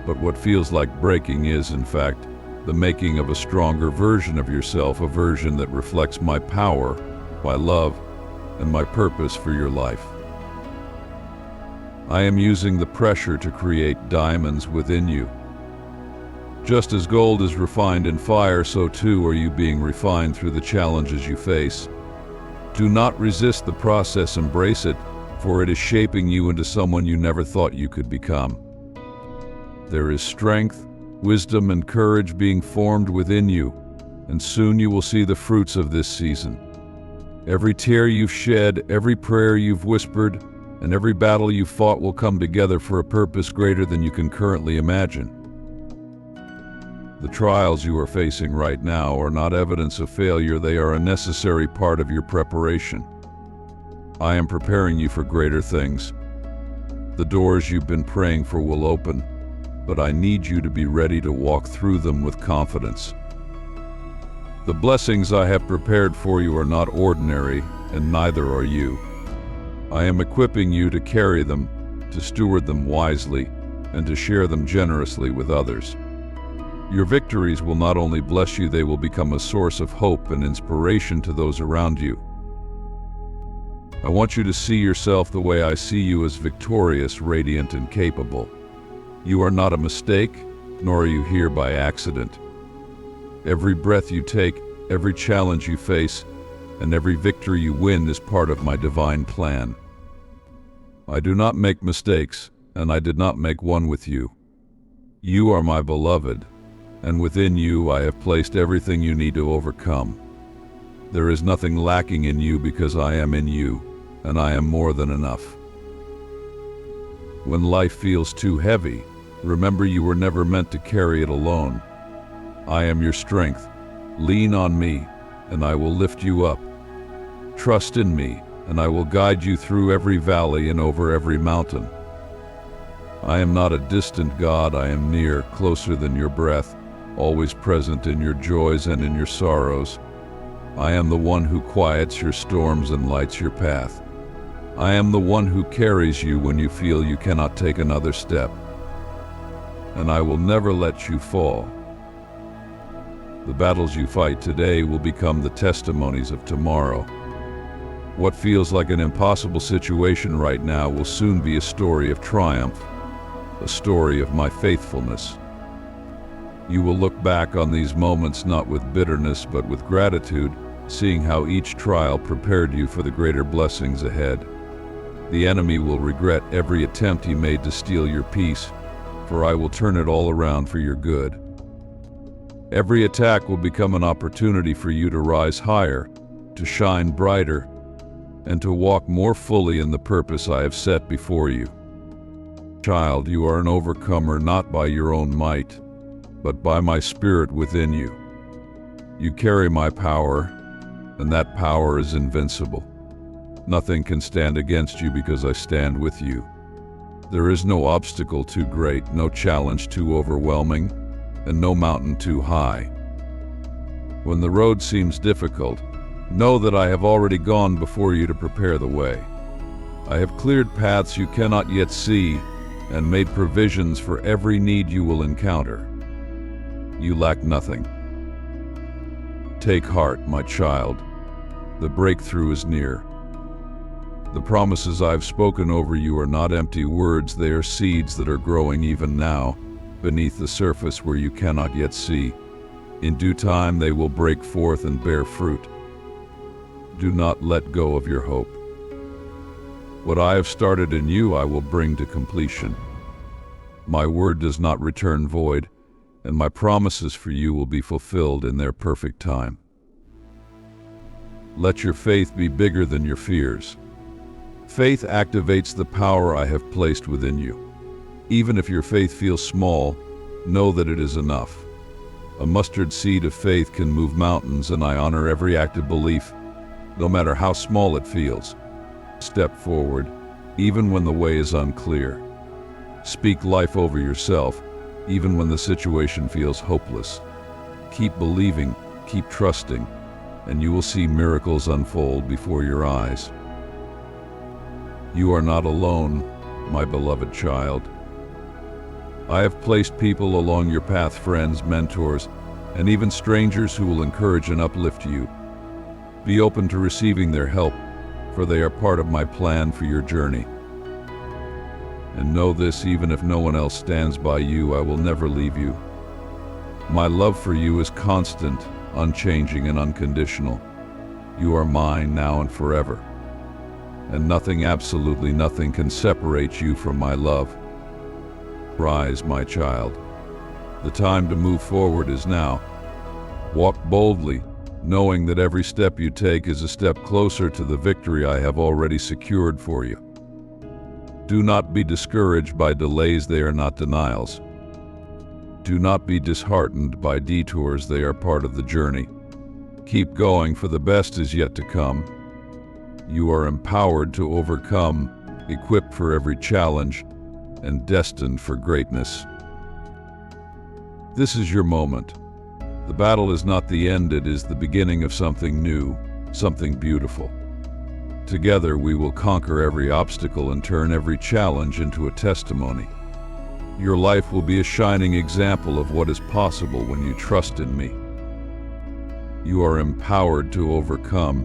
A: but what feels like breaking is, in fact, the making of a stronger version of yourself, a version that reflects my power, my love, and my purpose for your life. I am using the pressure to create diamonds within you. Just as gold is refined in fire, so too are you being refined through the challenges you face. Do not resist the process, embrace it, for it is shaping you into someone you never thought you could become. There is strength, wisdom, and courage being formed within you, and soon you will see the fruits of this season. Every tear you've shed, every prayer you've whispered, and every battle you fought will come together for a purpose greater than you can currently imagine. The trials you are facing right now are not evidence of failure, they are a necessary part of your preparation. I am preparing you for greater things. The doors you've been praying for will open, but I need you to be ready to walk through them with confidence. The blessings I have prepared for you are not ordinary, and neither are you. I am equipping you to carry them, to steward them wisely, and to share them generously with others. Your victories will not only bless you, they will become a source of hope and inspiration to those around you. I want you to see yourself the way I see you, as victorious, radiant, and capable. You are not a mistake, nor are you here by accident. Every breath you take, every challenge you face, and every victory you win is part of my divine plan. I do not make mistakes, and I did not make one with you. You are my beloved, and within you I have placed everything you need to overcome. There is nothing lacking in you because I am in you, and I am more than enough. When life feels too heavy, remember you were never meant to carry it alone. I am your strength. Lean on me, and I will lift you up. Trust in me, and I will guide you through every valley and over every mountain. I am not a distant God, I am near, closer than your breath, always present in your joys and in your sorrows. I am the one who quiets your storms and lights your path. I am the one who carries you when you feel you cannot take another step. And I will never let you fall. The battles you fight today will become the testimonies of tomorrow. What feels like an impossible situation right now will soon be a story of triumph, a story of my faithfulness. You will look back on these moments not with bitterness but with gratitude, seeing how each trial prepared you for the greater blessings ahead. The enemy will regret every attempt he made to steal your peace, for I will turn it all around for your good. Every attack will become an opportunity for you to rise higher, to shine brighter, and to walk more fully in the purpose I have set before you. Child, you are an overcomer not by your own might, but by my Spirit within you. You carry my power, and that power is invincible. Nothing can stand against you because I stand with you. There is no obstacle too great, no challenge too overwhelming, and no mountain too high. When the road seems difficult, know that I have already gone before you to prepare the way. I have cleared paths you cannot yet see, and made provisions for every need you will encounter. You lack nothing. Take heart, my child. The breakthrough is near. The promises I've spoken over you are not empty words, they are seeds that are growing even now, beneath the surface where you cannot yet see. In due time they will break forth and bear fruit. Do not let go of your hope. What I have started in you I will bring to completion. My word does not return void, and my promises for you will be fulfilled in their perfect time. Let your faith be bigger than your fears. Faith activates the power I have placed within you. Even if your faith feels small, know that it is enough. A mustard seed of faith can move mountains, and I honor every act of belief, no matter how small it feels. Step forward, even when the way is unclear. Speak life over yourself, even when the situation feels hopeless. Keep believing, keep trusting, and you will see miracles unfold before your eyes. You are not alone, my beloved child. I have placed people along your path, friends, mentors, and even strangers who will encourage and uplift you. Be open to receiving their help, for they are part of my plan for your journey. And know this, even if no one else stands by you, I will never leave you. My love for you is constant, unchanging, and unconditional. You are mine now and forever. And nothing, absolutely nothing, can separate you from my love. Rise, my child. The time to move forward is now. Walk boldly, knowing that every step you take is a step closer to the victory I have already secured for you. Do not be discouraged by delays, they are not denials. Do not be disheartened by detours, they are part of the journey. Keep going, for the best is yet to come. You are empowered to overcome, equipped for every challenge, and destined for greatness. This is your moment. The battle is not the end, it is the beginning of something new, something beautiful. Together we will conquer every obstacle and turn every challenge into a testimony. Your life will be a shining example of what is possible when you trust in me. You are empowered to overcome,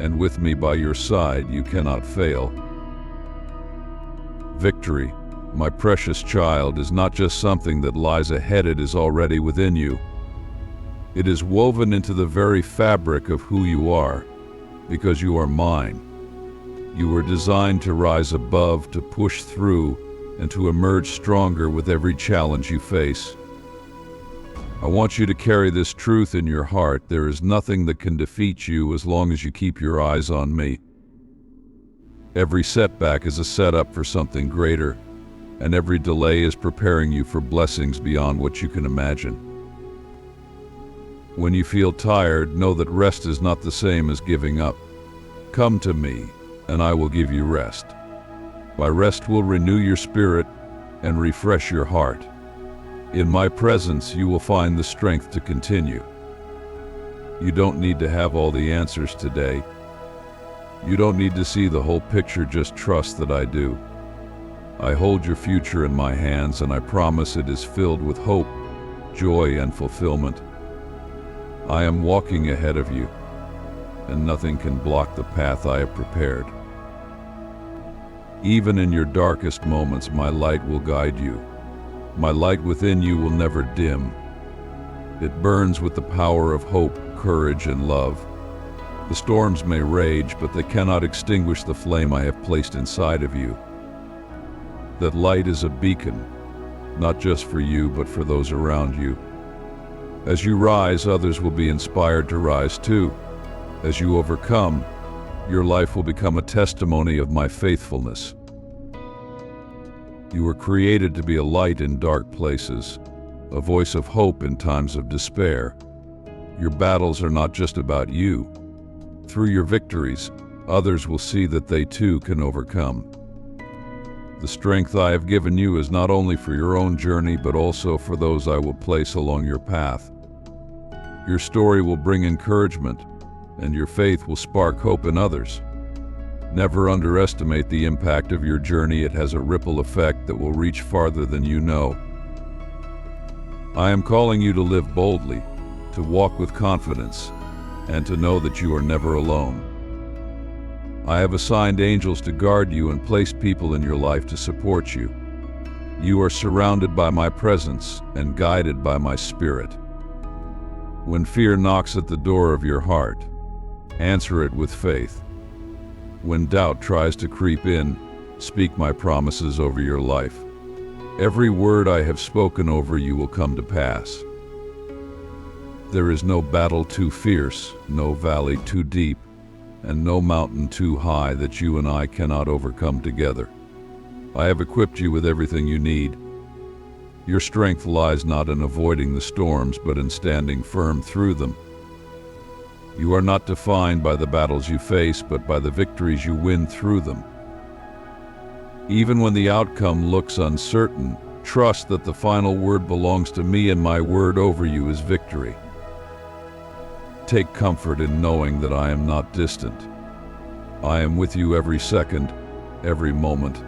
A: and with me by your side you cannot fail. Victory, my precious child, is not just something that lies ahead, it is already within you. It is woven into the very fabric of who you are, because you are mine. You were designed to rise above, to push through, and to emerge stronger with every challenge you face. I want you to carry this truth in your heart. There is nothing that can defeat you as long as you keep your eyes on me. Every setback is a setup for something greater, and every delay is preparing you for blessings beyond what you can imagine. When you feel tired, know that rest is not the same as giving up. Come to me, and I will give you rest. My rest will renew your spirit and refresh your heart. In my presence, you will find the strength to continue. You don't need to have all the answers today. You don't need to see the whole picture, just trust that I do. I hold your future in my hands, and I promise it is filled with hope, joy, and fulfillment. I am walking ahead of you, and nothing can block the path I have prepared. Even in your darkest moments, my light will guide you. My light within you will never dim. It burns with the power of hope, courage, and love. The storms may rage, but they cannot extinguish the flame I have placed inside of you. That light is a beacon, not just for you, but for those around you. As you rise, others will be inspired to rise too. As you overcome, your life will become a testimony of my faithfulness. You were created to be a light in dark places, a voice of hope in times of despair. Your battles are not just about you. Through your victories, others will see that they too can overcome. The strength I have given you is not only for your own journey, but also for those I will place along your path. Your story will bring encouragement, and your faith will spark hope in others. Never underestimate the impact of your journey. It has a ripple effect that will reach farther than you know. I am calling you to live boldly, to walk with confidence, and to know that you are never alone. I have assigned angels to guard you and placed people in your life to support you. You are surrounded by my presence and guided by my spirit. When fear knocks at the door of your heart, answer it with faith. When doubt tries to creep in, speak my promises over your life. Every word I have spoken over you will come to pass. There is no battle too fierce, no valley too deep, and no mountain too high that you and I cannot overcome together. I have equipped you with everything you need. Your strength lies not in avoiding the storms, but in standing firm through them. You are not defined by the battles you face, but by the victories you win through them. Even when the outcome looks uncertain, trust that the final word belongs to me, and my word over you is victory. Take comfort in knowing that I am not distant. I am with you every second, every moment,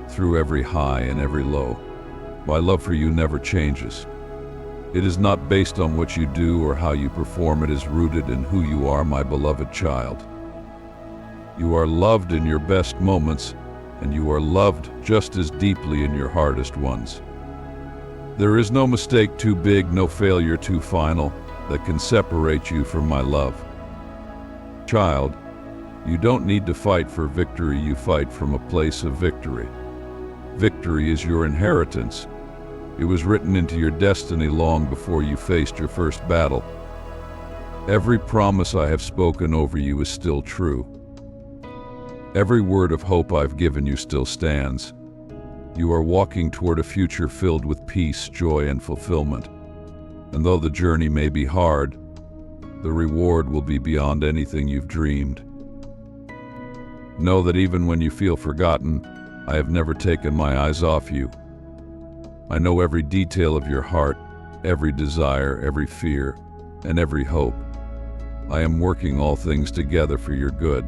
A: through every high and every low. My love for you never changes. It is not based on what you do or how you perform. It is rooted in who you are, my beloved child. You are loved in your best moments, and you are loved just as deeply in your hardest ones. There is no mistake too big, no failure too final, that can separate you from my love. Child, you don't need to fight for victory, you fight from a place of victory. Victory is your inheritance. It was written into your destiny long before you faced your first battle. Every promise I have spoken over you is still true. Every word of hope I've given you still stands, You are walking toward a future filled with peace, joy, and fulfillment. And though the journey may be hard, the reward will be beyond anything you've dreamed. Know that even when you feel forgotten, I have never taken my eyes off you. I know every detail of your heart, every desire, every fear, and every hope. I am working all things together for your good.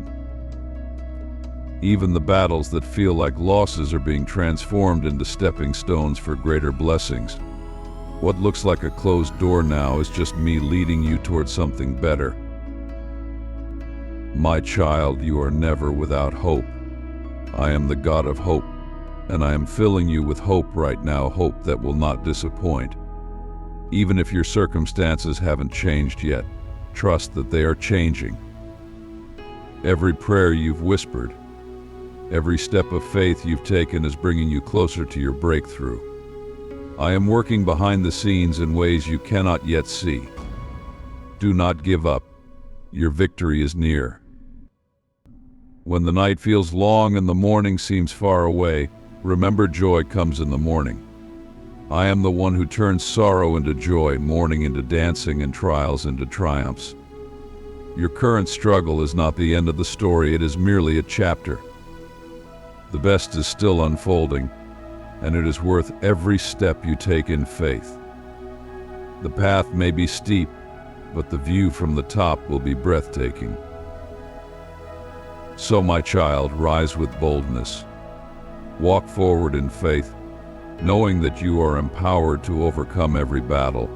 A: Even the battles that feel like losses are being transformed into stepping stones for greater blessings. What looks like a closed door now is just me leading you towards something better. My child, you are never without hope. I am the God of hope, and I am filling you with hope right now, hope that will not disappoint. Even if your circumstances haven't changed yet, trust that they are changing. Every prayer you've whispered, every step of faith you've taken is bringing you closer to your breakthrough. I am working behind the scenes in ways you cannot yet see. Do not give up. Your victory is near. When the night feels long and the morning seems far away, remember joy comes in the morning. I am the one who turns sorrow into joy, mourning into dancing, and trials into triumphs. Your current struggle is not the end of the story, it is merely a chapter. The best is still unfolding, and it is worth every step you take in faith. The path may be steep, but the view from the top will be breathtaking. So, my child, rise with boldness. Walk forward in faith, knowing that you are empowered to overcome every battle.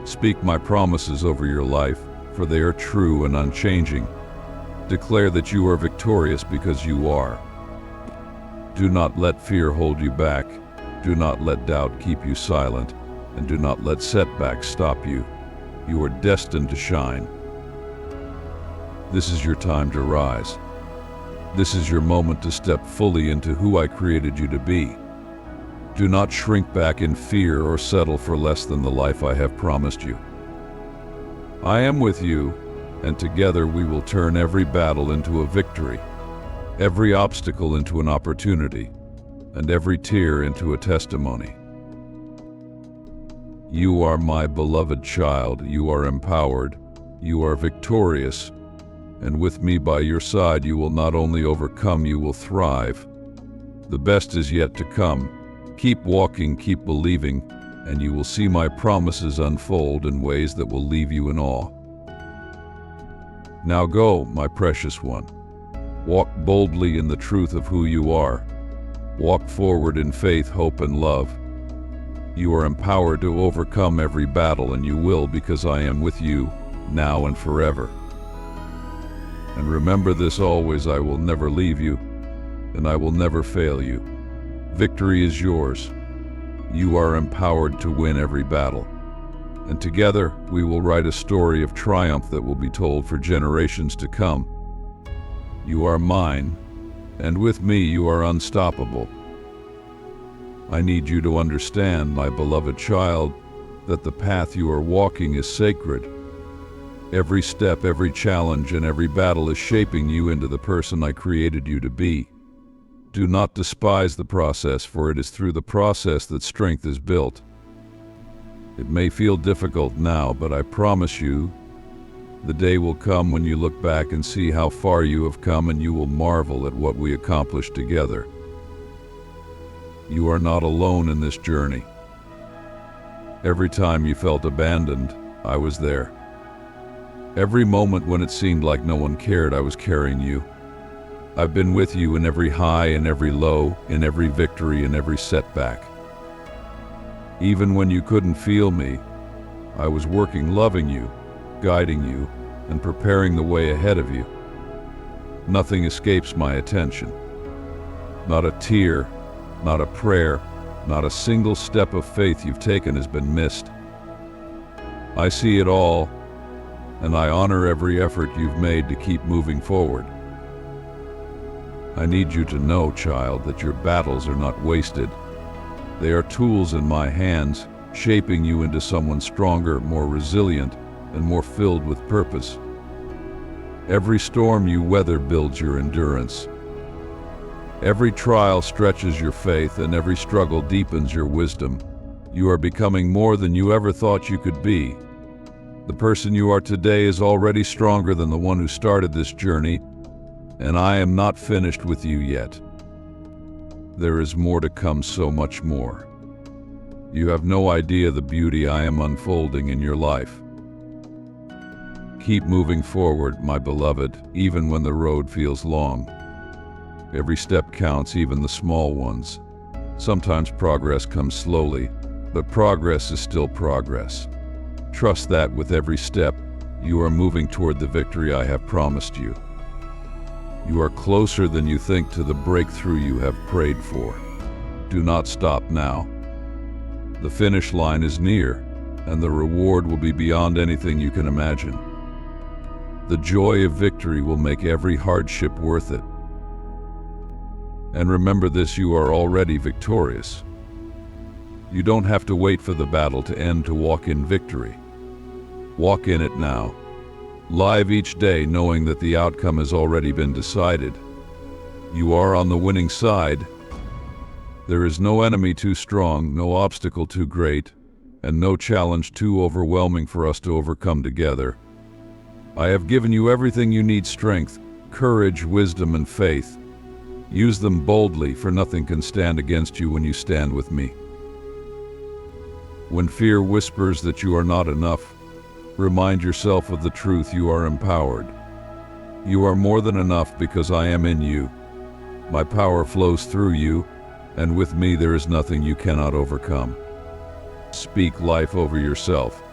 A: Speak my promises over your life, for they are true and unchanging. Declare that you are victorious because you are. Do not let fear hold you back. Do not let doubt keep you silent. And do not let setbacks stop you. You are destined to shine. This is your time to rise. This is your moment to step fully into who I created you to be. Do not shrink back in fear or settle for less than the life I have promised you. I am with you, and together we will turn every battle into a victory, every obstacle into an opportunity, and every tear into a testimony. You are my beloved child. You are empowered. You are victorious. And with me by your side, you will not only overcome, you will thrive. The best is yet to come. Keep walking, keep believing, and you will see my promises unfold in ways that will leave you in awe. Now go, my precious one. Walk boldly in the truth of who you are. Walk forward in faith, hope, and love. You are empowered to overcome every battle, and you will, because I am with you, now and forever. And remember this always: I will never leave you, and I will never fail you. Victory is yours. You are empowered to win every battle. And together, we will write a story of triumph that will be told for generations to come. You are mine, and with me you are unstoppable. I need you to understand, my beloved child, that the path you are walking is sacred. Every step, every challenge, and every battle is shaping you into the person I created you to be. Do not despise the process, for it is through the process that strength is built. It may feel difficult now, but I promise you, the day will come when you look back and see how far you have come, and you will marvel at what we accomplished together. You are not alone in this journey. Every time you felt abandoned, I was there. Every moment when it seemed like no one cared, I was carrying you. I've been with you in every high and every low, in every victory and every setback. Even when you couldn't feel me, I was working, loving you, guiding you, and preparing the way ahead of you. Nothing escapes my attention. Not a tear, not a prayer, not a single step of faith you've taken has been missed. I see it all, and I honor every effort you've made to keep moving forward. I need you to know, child, that your battles are not wasted. They are tools in my hands, shaping you into someone stronger, more resilient, and more filled with purpose. Every storm you weather builds your endurance. Every trial stretches your faith, and every struggle deepens your wisdom. You are becoming more than you ever thought you could be. The person you are today is already stronger than the one who started this journey, and I am not finished with you yet. There is more to come, so much more. You have no idea the beauty I am unfolding in your life. Keep moving forward, my beloved, even when the road feels long. Every step counts, even the small ones. Sometimes progress comes slowly, but progress is still progress. Trust that with every step, you are moving toward the victory I have promised you. You are closer than you think to the breakthrough you have prayed for. Do not stop now. The finish line is near, and the reward will be beyond anything you can imagine. The joy of victory will make every hardship worth it. And remember this, you are already victorious. You don't have to wait for the battle to end to walk in victory. Walk in it now. Live each day knowing that the outcome has already been decided. You are on the winning side. There is no enemy too strong, no obstacle too great, and no challenge too overwhelming for us to overcome together. I have given you everything you need: strength, courage, wisdom, and faith. Use them boldly, for nothing can stand against you when you stand with me. When fear whispers that you are not enough, remind yourself of the truth: you are empowered. You are more than enough because I am in you. My power flows through you, and with me there is nothing you cannot overcome. Speak life over yourself.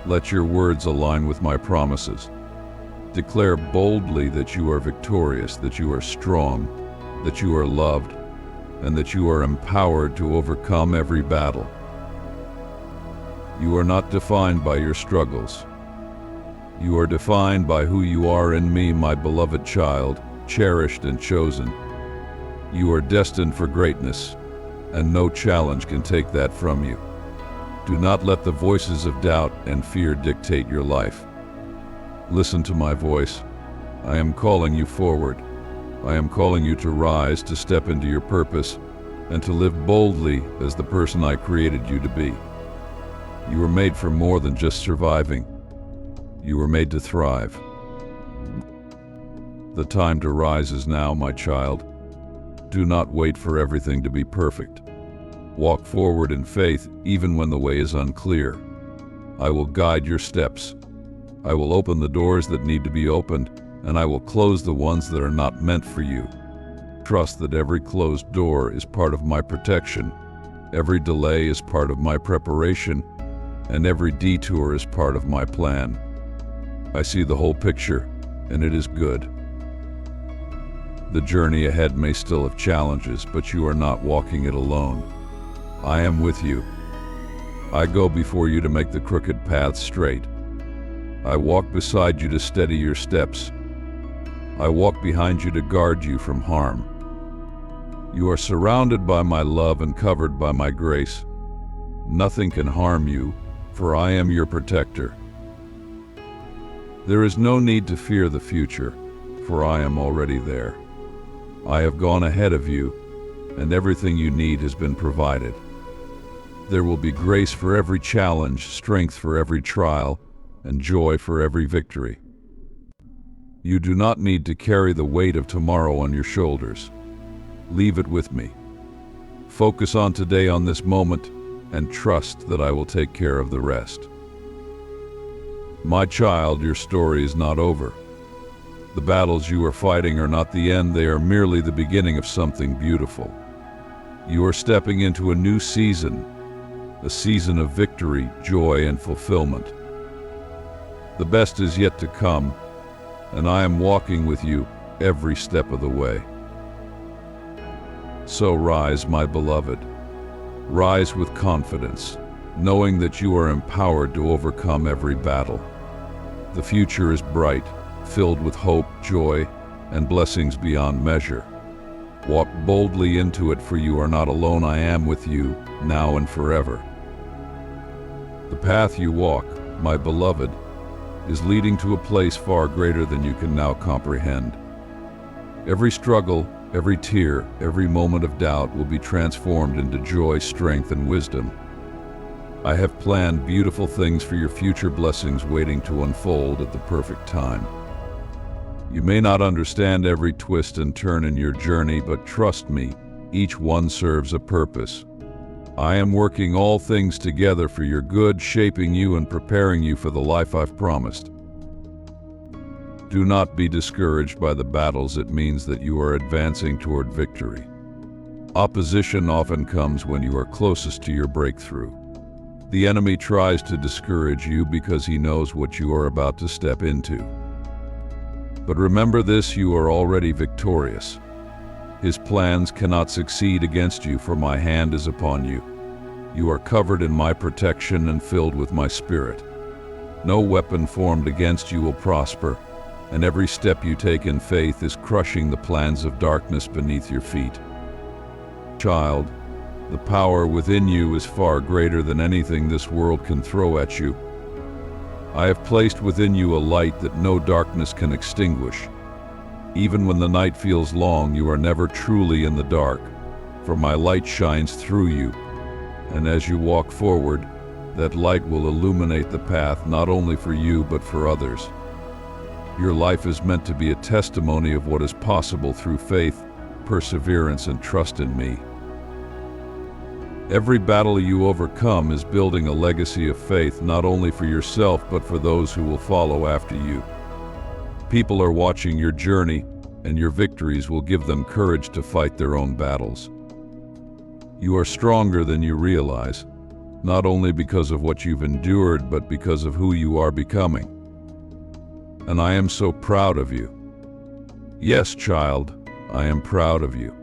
A: Let your words align with my promises. Declare boldly that you are victorious, that you are strong, that you are loved, and that you are empowered to overcome every battle. You are not defined by your struggles. You are defined by who you are in me, my beloved child, cherished and chosen. You are destined for greatness, and no challenge can take that from you. Do not let the voices of doubt and fear dictate your life. Listen to my voice. I am calling you forward. I am calling you to rise, to step into your purpose, and to live boldly as the person I created you to be. You were made for more than just surviving. You were made to thrive. The time to rise is now, my child. Do not wait for everything to be perfect. Walk forward in faith, even when the way is unclear. I will guide your steps. I will open the doors that need to be opened, and I will close the ones that are not meant for you. Trust that every closed door is part of my protection, every delay is part of my preparation, and every detour is part of my plan. I see the whole picture, and it is good. The journey ahead may still have challenges, but you are not walking it alone. I am with you. I go before you to make the crooked paths straight. I walk beside you to steady your steps. I walk behind you to guard you from harm. You are surrounded by my love and covered by my grace. Nothing can harm you, for I am your protector. There is no need to fear the future, for I am already there. I have gone ahead of you, and everything you need has been provided. There will be grace for every challenge, strength for every trial, and joy for every victory. You do not need to carry the weight of tomorrow on your shoulders. Leave it with me. Focus on today, on this moment, and trust that I will take care of the rest. My child, your story is not over. The battles you are fighting are not the end, they are merely the beginning of something beautiful. You are stepping into a new season, a season of victory, joy, and fulfillment. The best is yet to come, and I am walking with you every step of the way. So rise, my beloved. Rise with confidence, knowing that you are empowered to overcome every battle. The future is bright, filled with hope, joy, and blessings beyond measure. Walk boldly into it, for you are not alone. I am with you, now and forever. The path you walk, my beloved, is leading to a place far greater than you can now comprehend. Every struggle, Every tear, every moment of doubt will be transformed into joy, strength, and wisdom. I have planned beautiful things for your future, blessings waiting to unfold at the perfect time. You may not understand every twist and turn in your journey, but trust me, each one serves a purpose. I am working all things together for your good, shaping you and preparing you for the life I've promised. Do not be discouraged by the battles. It means that you are advancing toward victory. Opposition often comes when you are closest to your breakthrough. The enemy tries to discourage you because he knows what you are about to step into. But remember this, you are already victorious. His plans cannot succeed against you, for my hand is upon you. You are covered in my protection and filled with my spirit. No weapon formed against you will prosper, and every step you take in faith is crushing the plans of darkness beneath your feet. Child, the power within you is far greater than anything this world can throw at you. I have placed within you a light that no darkness can extinguish. Even when the night feels long, you are never truly in the dark, for my light shines through you, and as you walk forward, that light will illuminate the path not only for you but for others. Your life is meant to be a testimony of what is possible through faith, perseverance, and trust in me. Every battle you overcome is building a legacy of faith, not only for yourself but for those who will follow after you. People are watching your journey, and your victories will give them courage to fight their own battles. You are stronger than you realize, not only because of what you've endured, but because of who you are becoming. And I am so proud of you. Yes, child, I am proud of you.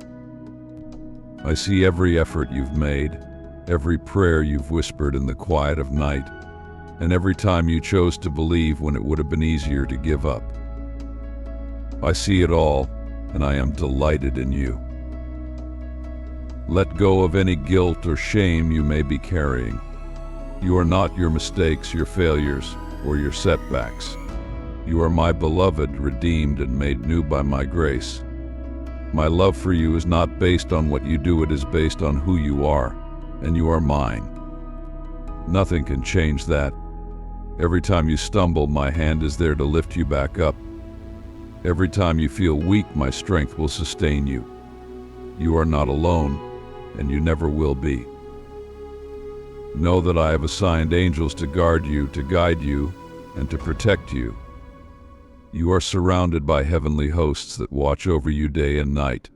A: I see every effort you've made, every prayer you've whispered in the quiet of night, and every time you chose to believe when it would have been easier to give up. I see it all, and I am delighted in you. Let go of any guilt or shame you may be carrying. You are not your mistakes, your failures, or your setbacks. You are my beloved, redeemed and made new by my grace. My love for you is not based on what you do, it is based on who you are, and you are mine. Nothing can change that. Every time you stumble, my hand is there to lift you back up. Every time you feel weak, my strength will sustain you. You are not alone, and you never will be. Know that I have assigned angels to guard you, to guide you, and to protect you. You are surrounded by heavenly hosts that watch over you day and night.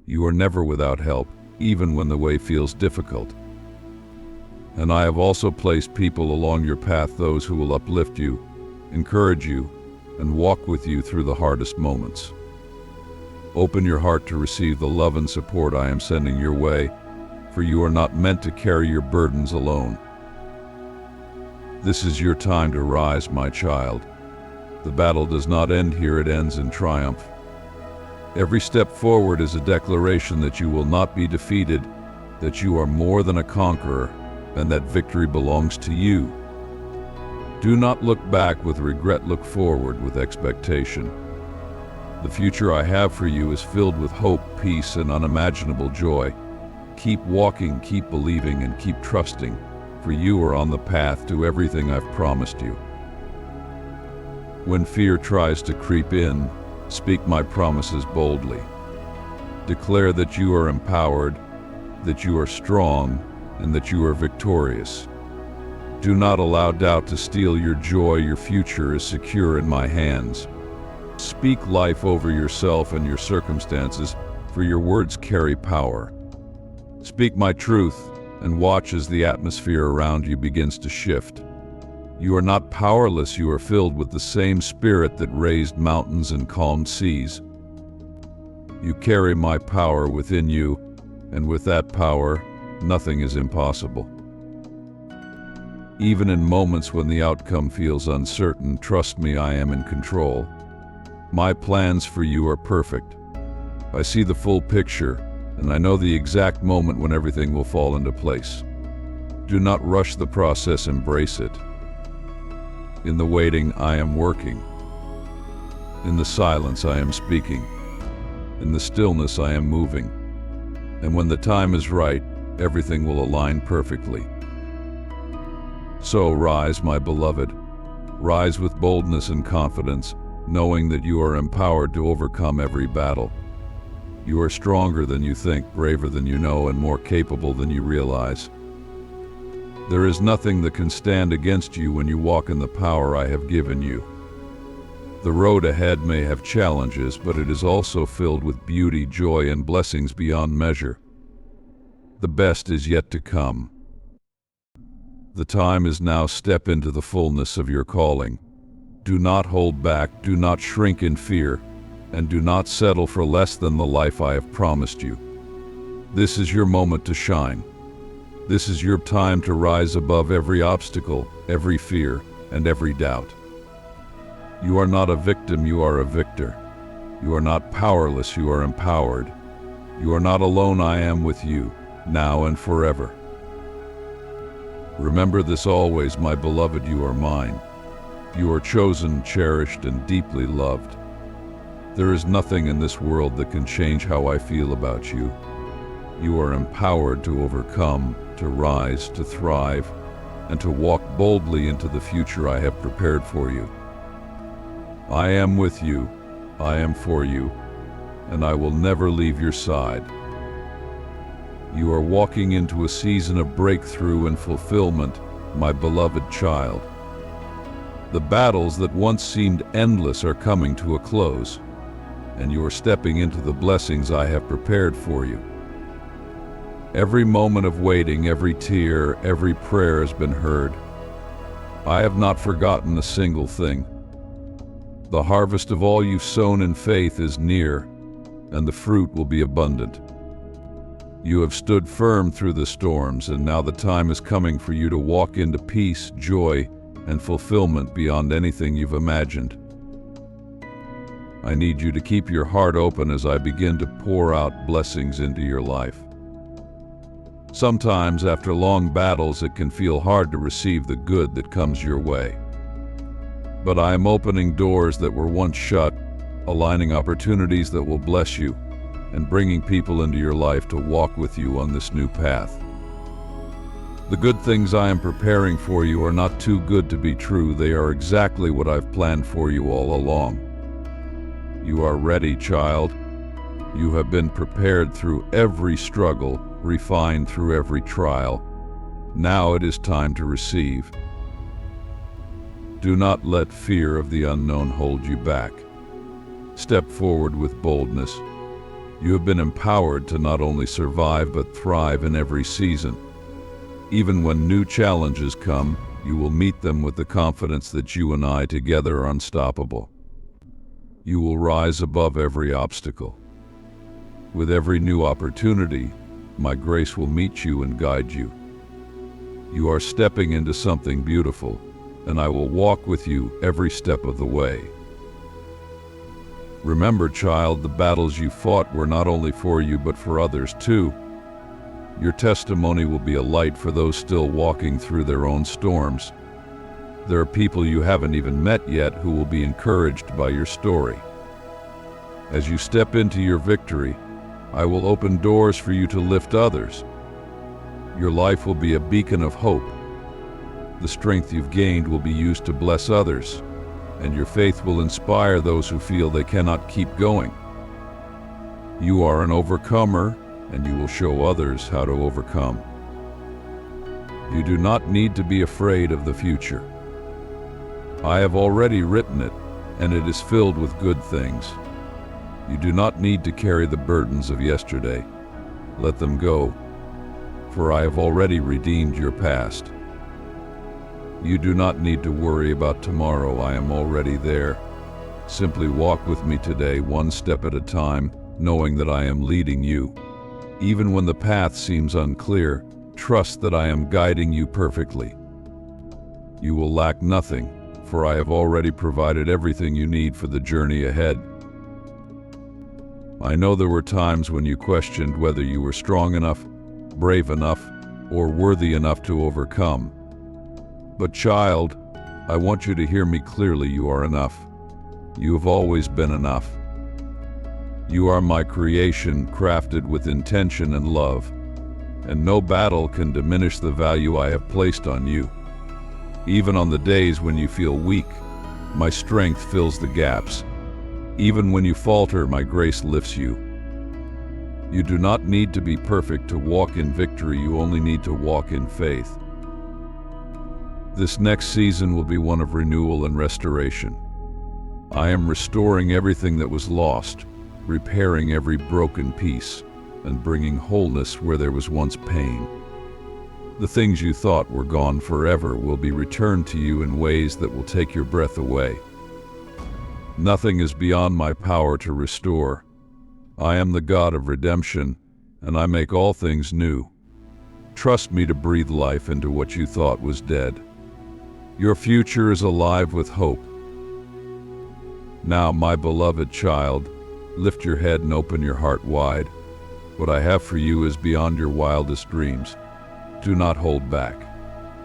A: You are never without help, even when the way feels difficult. And I have also placed people along your path, those who will uplift you, encourage you, and walk with you through the hardest moments. Open your heart to receive the love and support I am sending your way, for you are not meant to carry your burdens alone. This is your time to rise, my child. The battle does not end here, it ends in triumph. Every step forward is a declaration that you will not be defeated, that you are more than a conqueror, and that victory belongs to you. Do not look back with regret, look forward with expectation. The future I have for you is filled with hope, peace, and unimaginable joy. Keep walking, keep believing, and keep trusting, for you are on the path to everything I've promised you. When fear tries to creep in, speak my promises boldly. Declare that you are empowered, that you are strong, and that you are victorious. Do not allow doubt to steal your joy. Your future is secure in my hands. Speak life over yourself and your circumstances, for your words carry power. Speak my truth, and watch as the atmosphere around you begins to shift. You are not powerless, you are filled with the same spirit that raised mountains and calmed seas. You carry my power within you, and with that power, nothing is impossible. Even in moments when the outcome feels uncertain, trust me, I am in control. My plans for you are perfect. I see the full picture, and I know the exact moment when everything will fall into place. Do not rush the process, embrace it. In the waiting, I am working. In the silence, I am speaking. In the stillness I am moving. And when the time is right, everything will align perfectly. So rise, my beloved. Rise with boldness and confidence, knowing that you are empowered to overcome every battle. You are stronger than you think, braver than you know, and more capable than you realize. There is nothing that can stand against you when you walk in the power I have given you. The road ahead may have challenges, but it is also filled with beauty, joy, and blessings beyond measure. The best is yet to come. The time is now. Step into the fullness of your calling. Do not hold back, do not shrink in fear, and do not settle for less than the life I have promised you. This is your moment to shine. This is your time to rise above every obstacle, every fear, and every doubt. You are not a victim, you are a victor. You are not powerless, you are empowered. You are not alone, I am with you, now and forever. Remember this always, my beloved, you are mine. You are chosen, cherished, and deeply loved. There is nothing in this world that can change how I feel about you. You are empowered to overcome, to rise, to thrive, and to walk boldly into the future I have prepared for you. I am with you, I am for you, and I will never leave your side. You are walking into a season of breakthrough and fulfillment, my beloved child. The battles that once seemed endless are coming to a close, and you are stepping into the blessings I have prepared for you. Every moment of waiting, every tear, every prayer has been heard. I have not forgotten a single thing. The harvest of all you've sown in faith is near, and the fruit will be abundant. You have stood firm through the storms, and now the time is coming for you to walk into peace, joy, and fulfillment beyond anything you've imagined. I need you to keep your heart open as I begin to pour out blessings into your life. Sometimes, after long battles, it can feel hard to receive the good that comes your way. But I am opening doors that were once shut, aligning opportunities that will bless you, and bringing people into your life to walk with you on this new path. The good things I am preparing for you are not too good to be true. They are exactly what I've planned for you all along. You are ready, child. You have been prepared through every struggle, refined through every trial. Now it is time to receive. Do not let fear of the unknown hold you back. Step forward with boldness. You have been empowered to not only survive but thrive in every season. Even when new challenges come, you will meet them with the confidence that you and I together are unstoppable. You will rise above every obstacle. With every new opportunity, my grace will meet you and guide you. You are stepping into something beautiful, and I will walk with you every step of the way. Remember, child, the battles you fought were not only for you but for others too. Your testimony will be a light for those still walking through their own storms. There are people you haven't even met yet who will be encouraged by your story. As you step into your victory, I will open doors for you to lift others. Your life will be a beacon of hope. The strength you've gained will be used to bless others, and your faith will inspire those who feel they cannot keep going. You are an overcomer, and you will show others how to overcome. You do not need to be afraid of the future. I have already written it, and it is filled with good things. You do not need to carry the burdens of yesterday. Let them go, for I have already redeemed your past. You do not need to worry about tomorrow. I am already there. Simply walk with me today, one step at a time, knowing that I am leading you. Even when the path seems unclear, trust that I am guiding you perfectly. You will lack nothing, for I have already provided everything you need for the journey ahead. I know there were times when you questioned whether you were strong enough, brave enough, or worthy enough to overcome. But child, I want you to hear me clearly. You are enough. You have always been enough. You are my creation, crafted with intention and love, and no battle can diminish the value I have placed on you. Even on the days when you feel weak, my strength fills the gaps. Even when you falter, my grace lifts you. You do not need to be perfect to walk in victory, you only need to walk in faith. This next season will be one of renewal and restoration. I am restoring everything that was lost, repairing every broken piece, and bringing wholeness where there was once pain. The things you thought were gone forever will be returned to you in ways that will take your breath away. Nothing is beyond my power to restore. I am the God of redemption, and I make all things new. Trust me to breathe life into what you thought was dead. Your future is alive with hope. Now, my beloved child, lift your head and open your heart wide. What I have for you is beyond your wildest dreams. Do not hold back.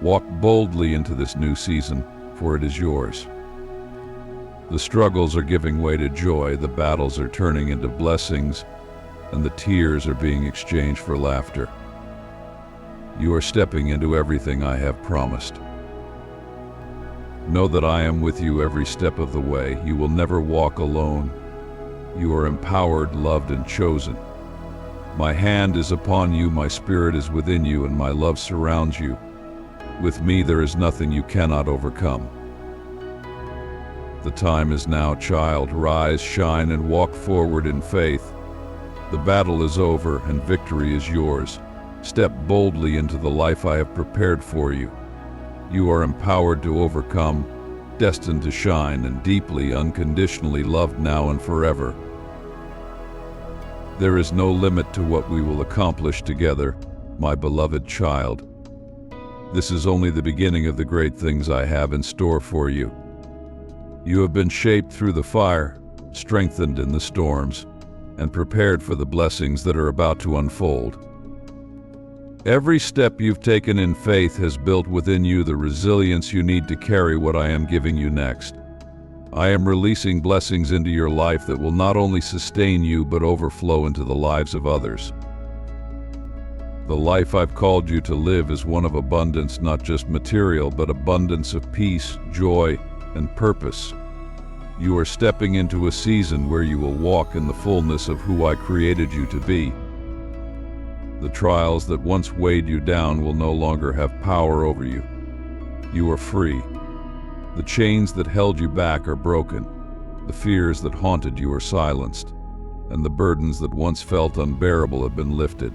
A: Walk boldly into this new season, for it is yours. The struggles are giving way to joy, the battles are turning into blessings, and the tears are being exchanged for laughter. You are stepping into everything I have promised. Know that I am with you every step of the way. You will never walk alone. You are empowered, loved, and chosen. My hand is upon you, my spirit is within you, and my love surrounds you. With me there is nothing you cannot overcome. The time is now, child. Rise, shine, and walk forward in faith. The battle is over, and victory is yours. Step boldly into the life I have prepared for you. You are empowered to overcome, destined to shine, and deeply, unconditionally loved now and forever. There is no limit to what we will accomplish together, my beloved child. This is only the beginning of the great things I have in store for you. You have been shaped through the fire, strengthened in the storms, and prepared for the blessings that are about to unfold. Every step you've taken in faith has built within you the resilience you need to carry what I am giving you next. I am releasing blessings into your life that will not only sustain you but overflow into the lives of others. The life I've called you to live is one of abundance, not just material, but abundance of peace, joy, and purpose. You are stepping into a season where you will walk in the fullness of who I created you to be. The trials that once weighed you down will no longer have power over you. You are free. The chains that held you back are broken. The fears that haunted you are silenced, and the burdens that once felt unbearable have been lifted.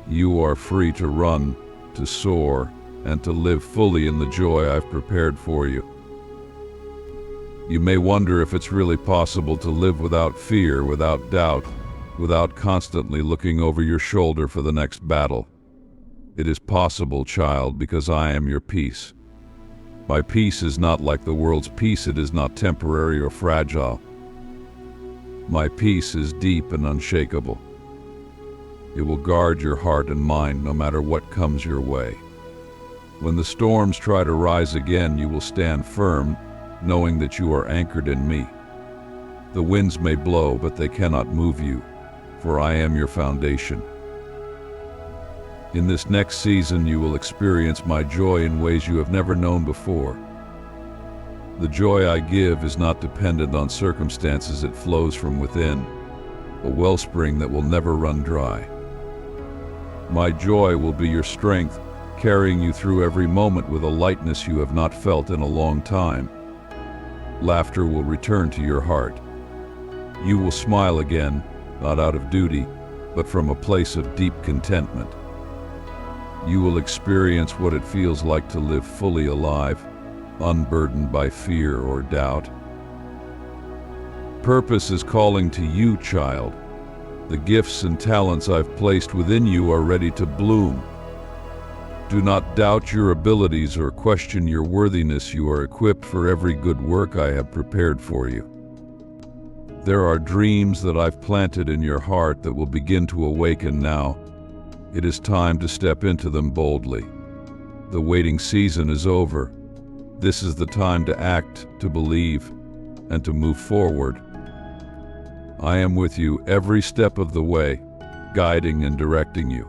A: You are free to run, to soar, and to live fully in the joy I've prepared for you. You may wonder if it's really possible to live without fear, without doubt, without constantly looking over your shoulder for the next battle. It is possible, child, because I am your peace. My peace is not like the world's peace. It is not temporary or fragile. My peace is deep and unshakable. It will guard your heart and mind no matter what comes your way. When the storms try to rise again, you will stand firm, knowing that you are anchored in me. The winds may blow, but they cannot move you, for I am your foundation. In this next season, you will experience my joy in ways you have never known before. The joy I give is not dependent on circumstances. It flows from within, a wellspring that will never run dry. My joy will be your strength, carrying you through every moment with a lightness you have not felt in a long time. Laughter will return to your heart. You will smile again, not out of duty, but from a place of deep contentment. You will experience what it feels like to live fully alive, unburdened by fear or doubt. Purpose is calling to you, child. The gifts and talents I've placed within you are ready to bloom. Do not doubt your abilities or question your worthiness. You are equipped for every good work I have prepared for you. There are dreams that I've planted in your heart that will begin to awaken now. It is time to step into them boldly. The waiting season is over. This is the time to act, to believe, and to move forward. I am with you every step of the way, guiding and directing you.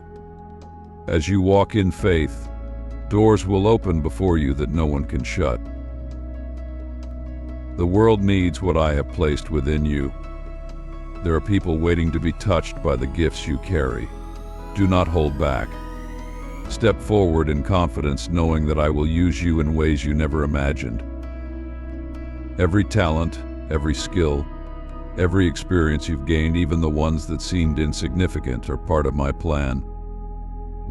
A: As you walk in faith, doors will open before you that no one can shut. The world needs what I have placed within you. There are people waiting to be touched by the gifts you carry. Do not hold back. Step forward in confidence, knowing that I will use you in ways you never imagined. Every talent, every skill, every experience you've gained, even the ones that seemed insignificant, are part of my plan.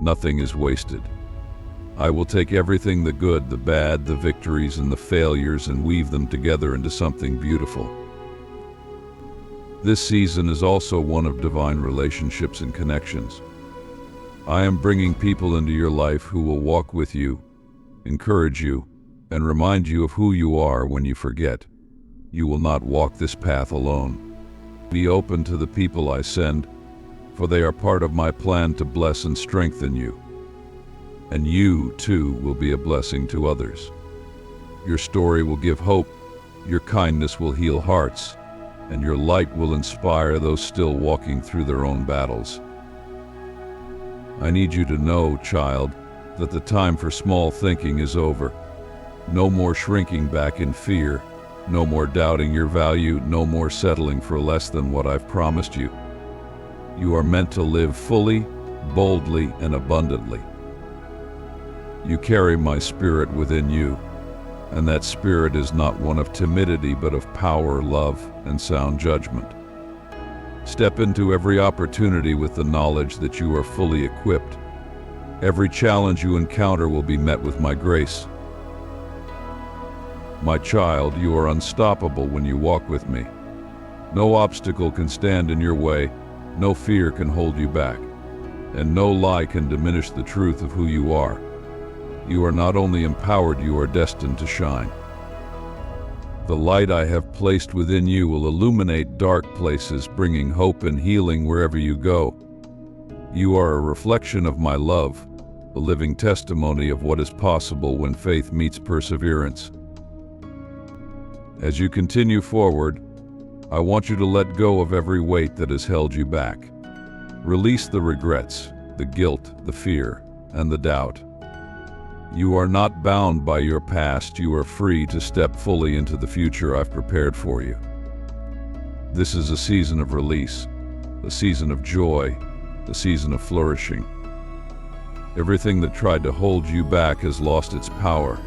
A: Nothing is wasted. I will take everything, the good, the bad, the victories, and the failures, and weave them together into something beautiful. This season is also one of divine relationships and connections. I am bringing people into your life who will walk with you, encourage you, and remind you of who you are when you forget. You will not walk this path alone. Be open to the people I send, for they are part of my plan to bless and strengthen you. And you, too, will be a blessing to others. Your story will give hope, your kindness will heal hearts, and your light will inspire those still walking through their own battles. I need you to know, child, that the time for small thinking is over. No more shrinking back in fear, no more doubting your value, no more settling for less than what I've promised you. You are meant to live fully, boldly, and abundantly. You carry my spirit within you, and that spirit is not one of timidity, but of power, love, and sound judgment. Step into every opportunity with the knowledge that you are fully equipped. Every challenge you encounter will be met with my grace. My child, you are unstoppable when you walk with me. No obstacle can stand in your way, no fear can hold you back, and no lie can diminish the truth of who you are. You are not only empowered, you are destined to shine. The light I have placed within you will illuminate dark places, bringing hope and healing wherever you go. You are a reflection of my love, a living testimony of what is possible when faith meets perseverance. As you continue forward, I want you to let go of every weight that has held you back. Release the regrets, the guilt, the fear, and the doubt. You are not bound by your past. You are free to step fully into the future I've prepared for you. This is a season of release, a season of joy, a season of flourishing. Everything that tried to hold you back has lost its power.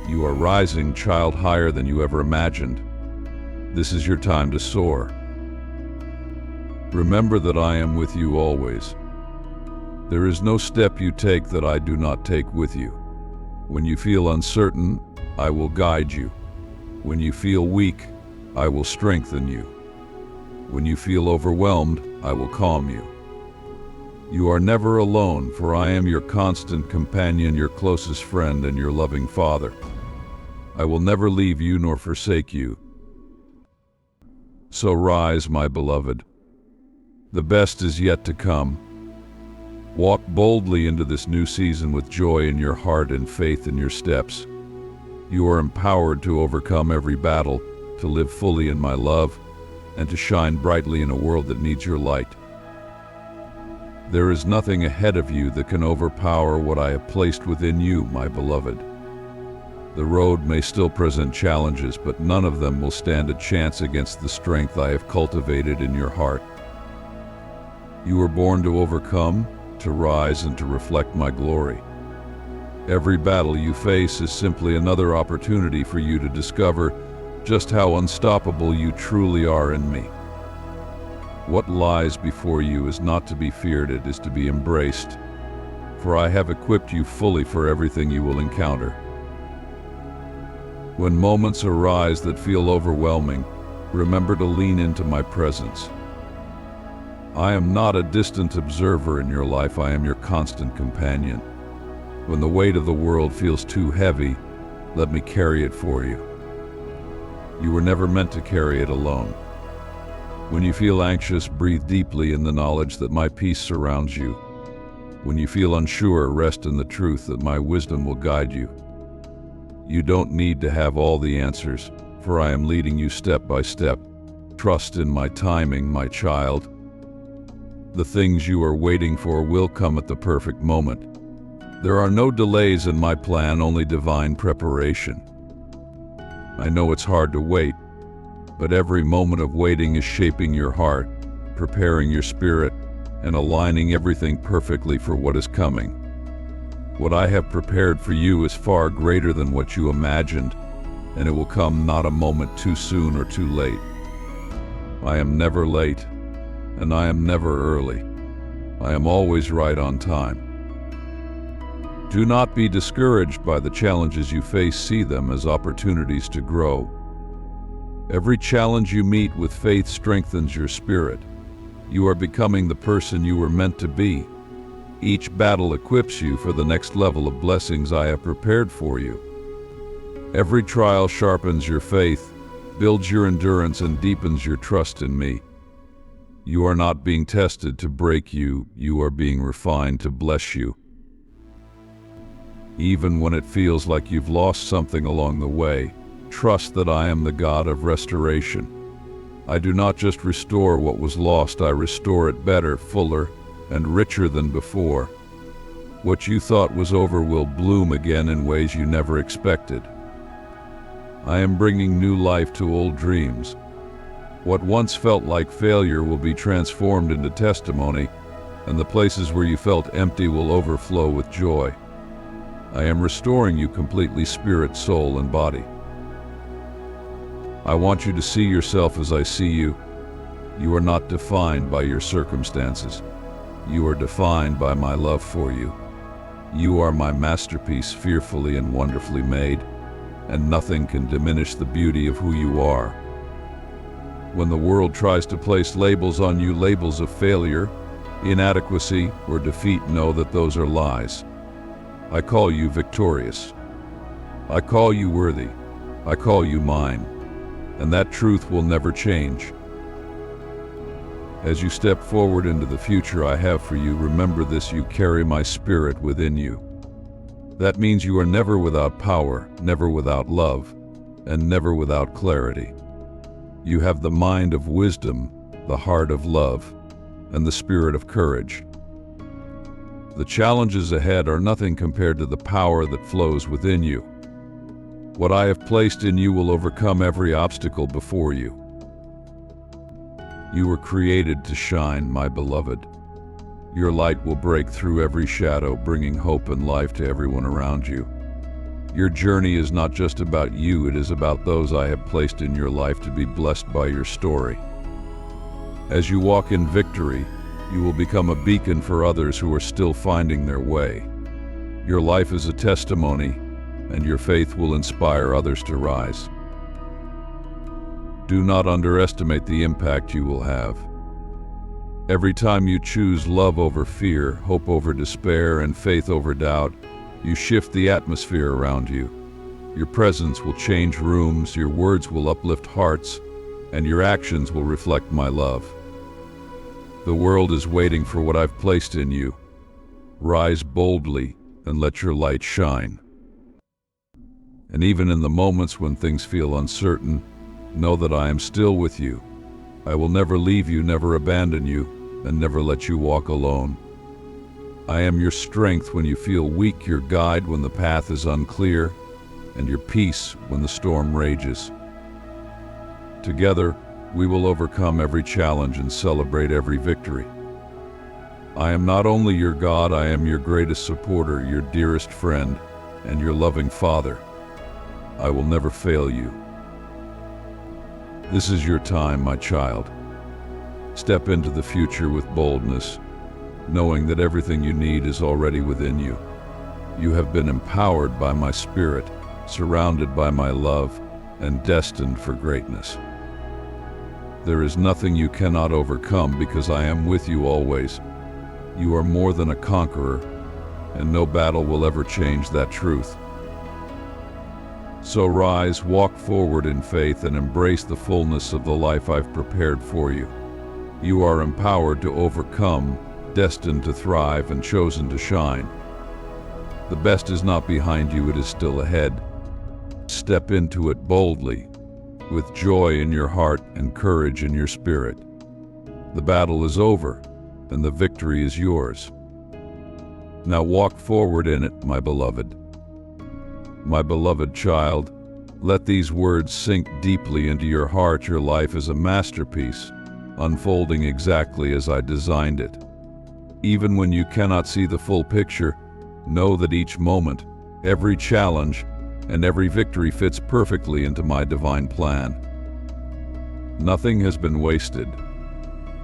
A: You are rising, child, higher than you ever imagined. This is your time to soar. Remember that I am with you always. There is no step you take that I do not take with you. When you feel uncertain, I will guide you. When you feel weak, I will strengthen you. When you feel overwhelmed, I will calm you. You are never alone, for I am your constant companion, your closest friend, and your loving Father. I will never leave you nor forsake you. So rise, my beloved. The best is yet to come. Walk boldly into this new season with joy in your heart and faith in your steps. You are empowered to overcome every battle, to live fully in my love, and to shine brightly in a world that needs your light. There is nothing ahead of you that can overpower what I have placed within you, my beloved. The road may still present challenges, but none of them will stand a chance against the strength I have cultivated in your heart. You were born to overcome, to rise, and to reflect my glory. Every battle you face is simply another opportunity for you to discover just how unstoppable you truly are in me. What lies before you is not to be feared, it is to be embraced, for I have equipped you fully for everything you will encounter. When moments arise that feel overwhelming, remember to lean into my presence. I am not a distant observer in your life, I am your constant companion. When the weight of the world feels too heavy, let me carry it for you. You were never meant to carry it alone. When you feel anxious, breathe deeply in the knowledge that my peace surrounds you. When you feel unsure, rest in the truth that my wisdom will guide you. You don't need to have all the answers, for I am leading you step by step. Trust in my timing, my child. The things you are waiting for will come at the perfect moment. There are no delays in my plan, only divine preparation. I know it's hard to wait, but every moment of waiting is shaping your heart, preparing your spirit, and aligning everything perfectly for what is coming. What I have prepared for you is far greater than what you imagined, and it will come not a moment too soon or too late. I am never late, and I am never early. I am always right on time. Do not be discouraged by the challenges you face. See them as opportunities to grow. Every challenge you meet with faith strengthens your spirit. You are becoming the person you were meant to be. Each battle equips you for the next level of blessings I have prepared for you. Every trial sharpens your faith, builds your endurance, and deepens your trust in me. You are not being tested to break you, you are being refined to bless you. Even when it feels like you've lost something along the way, trust that I am the God of restoration. I do not just restore what was lost, I restore it better, fuller, and richer than before. What you thought was over will bloom again in ways you never expected. I am bringing new life to old dreams. What once felt like failure will be transformed into testimony, and the places where you felt empty will overflow with joy. I am restoring you completely, spirit, soul, and body. I want you to see yourself as I see you. You are not defined by your circumstances. You are defined by my love for you. You are my masterpiece, fearfully and wonderfully made, and nothing can diminish the beauty of who you are. When the world tries to place labels on you, labels of failure, inadequacy, or defeat, know that those are lies. I call you victorious. I call you worthy. I call you mine. And that truth will never change. As you step forward into the future I have for you, remember this: you carry my spirit within you. That means you are never without power, never without love, and never without clarity. You have the mind of wisdom, the heart of love, and the spirit of courage. The challenges ahead are nothing compared to the power that flows within you. What I have placed in you will overcome every obstacle before you. You were created to shine, my beloved. Your light will break through every shadow, bringing hope and life to everyone around you. Your journey is not just about you, it is about those I have placed in your life to be blessed by your story. As you walk in victory, you will become a beacon for others who are still finding their way. Your life is a testimony, and your faith will inspire others to rise. Do not underestimate the impact you will have. Every time you choose love over fear, hope over despair, and faith over doubt, you shift the atmosphere around you. Your presence will change rooms, your words will uplift hearts, and your actions will reflect my love. The world is waiting for what I've placed in you. Rise boldly and let your light shine. And even in the moments when things feel uncertain, know that I am still with you. I will never leave you, never abandon you, and never let you walk alone. I am your strength when you feel weak, your guide when the path is unclear, and your peace when the storm rages. Together, we will overcome every challenge and celebrate every victory. I am not only your God, I am your greatest supporter, your dearest friend, and your loving Father. I will never fail you. This is your time, my child. Step into the future with boldness, knowing that everything you need is already within you. You have been empowered by my Spirit, surrounded by my love, and destined for greatness. There is nothing you cannot overcome because I am with you always. You are more than a conqueror, and no battle will ever change that truth. So rise, walk forward in faith, and embrace the fullness of the life I've prepared for you. You are empowered to overcome, destined to thrive, and chosen to shine. The best is not behind you, it is still ahead. Step into it boldly, with joy in your heart and courage in your spirit. The battle is over, and the victory is yours. Now walk forward in it, my beloved. My beloved child, let these words sink deeply into your heart. Your life is a masterpiece, unfolding exactly as I designed it. Even when you cannot see the full picture, know that each moment, every challenge, and every victory fits perfectly into my divine plan. Nothing has been wasted.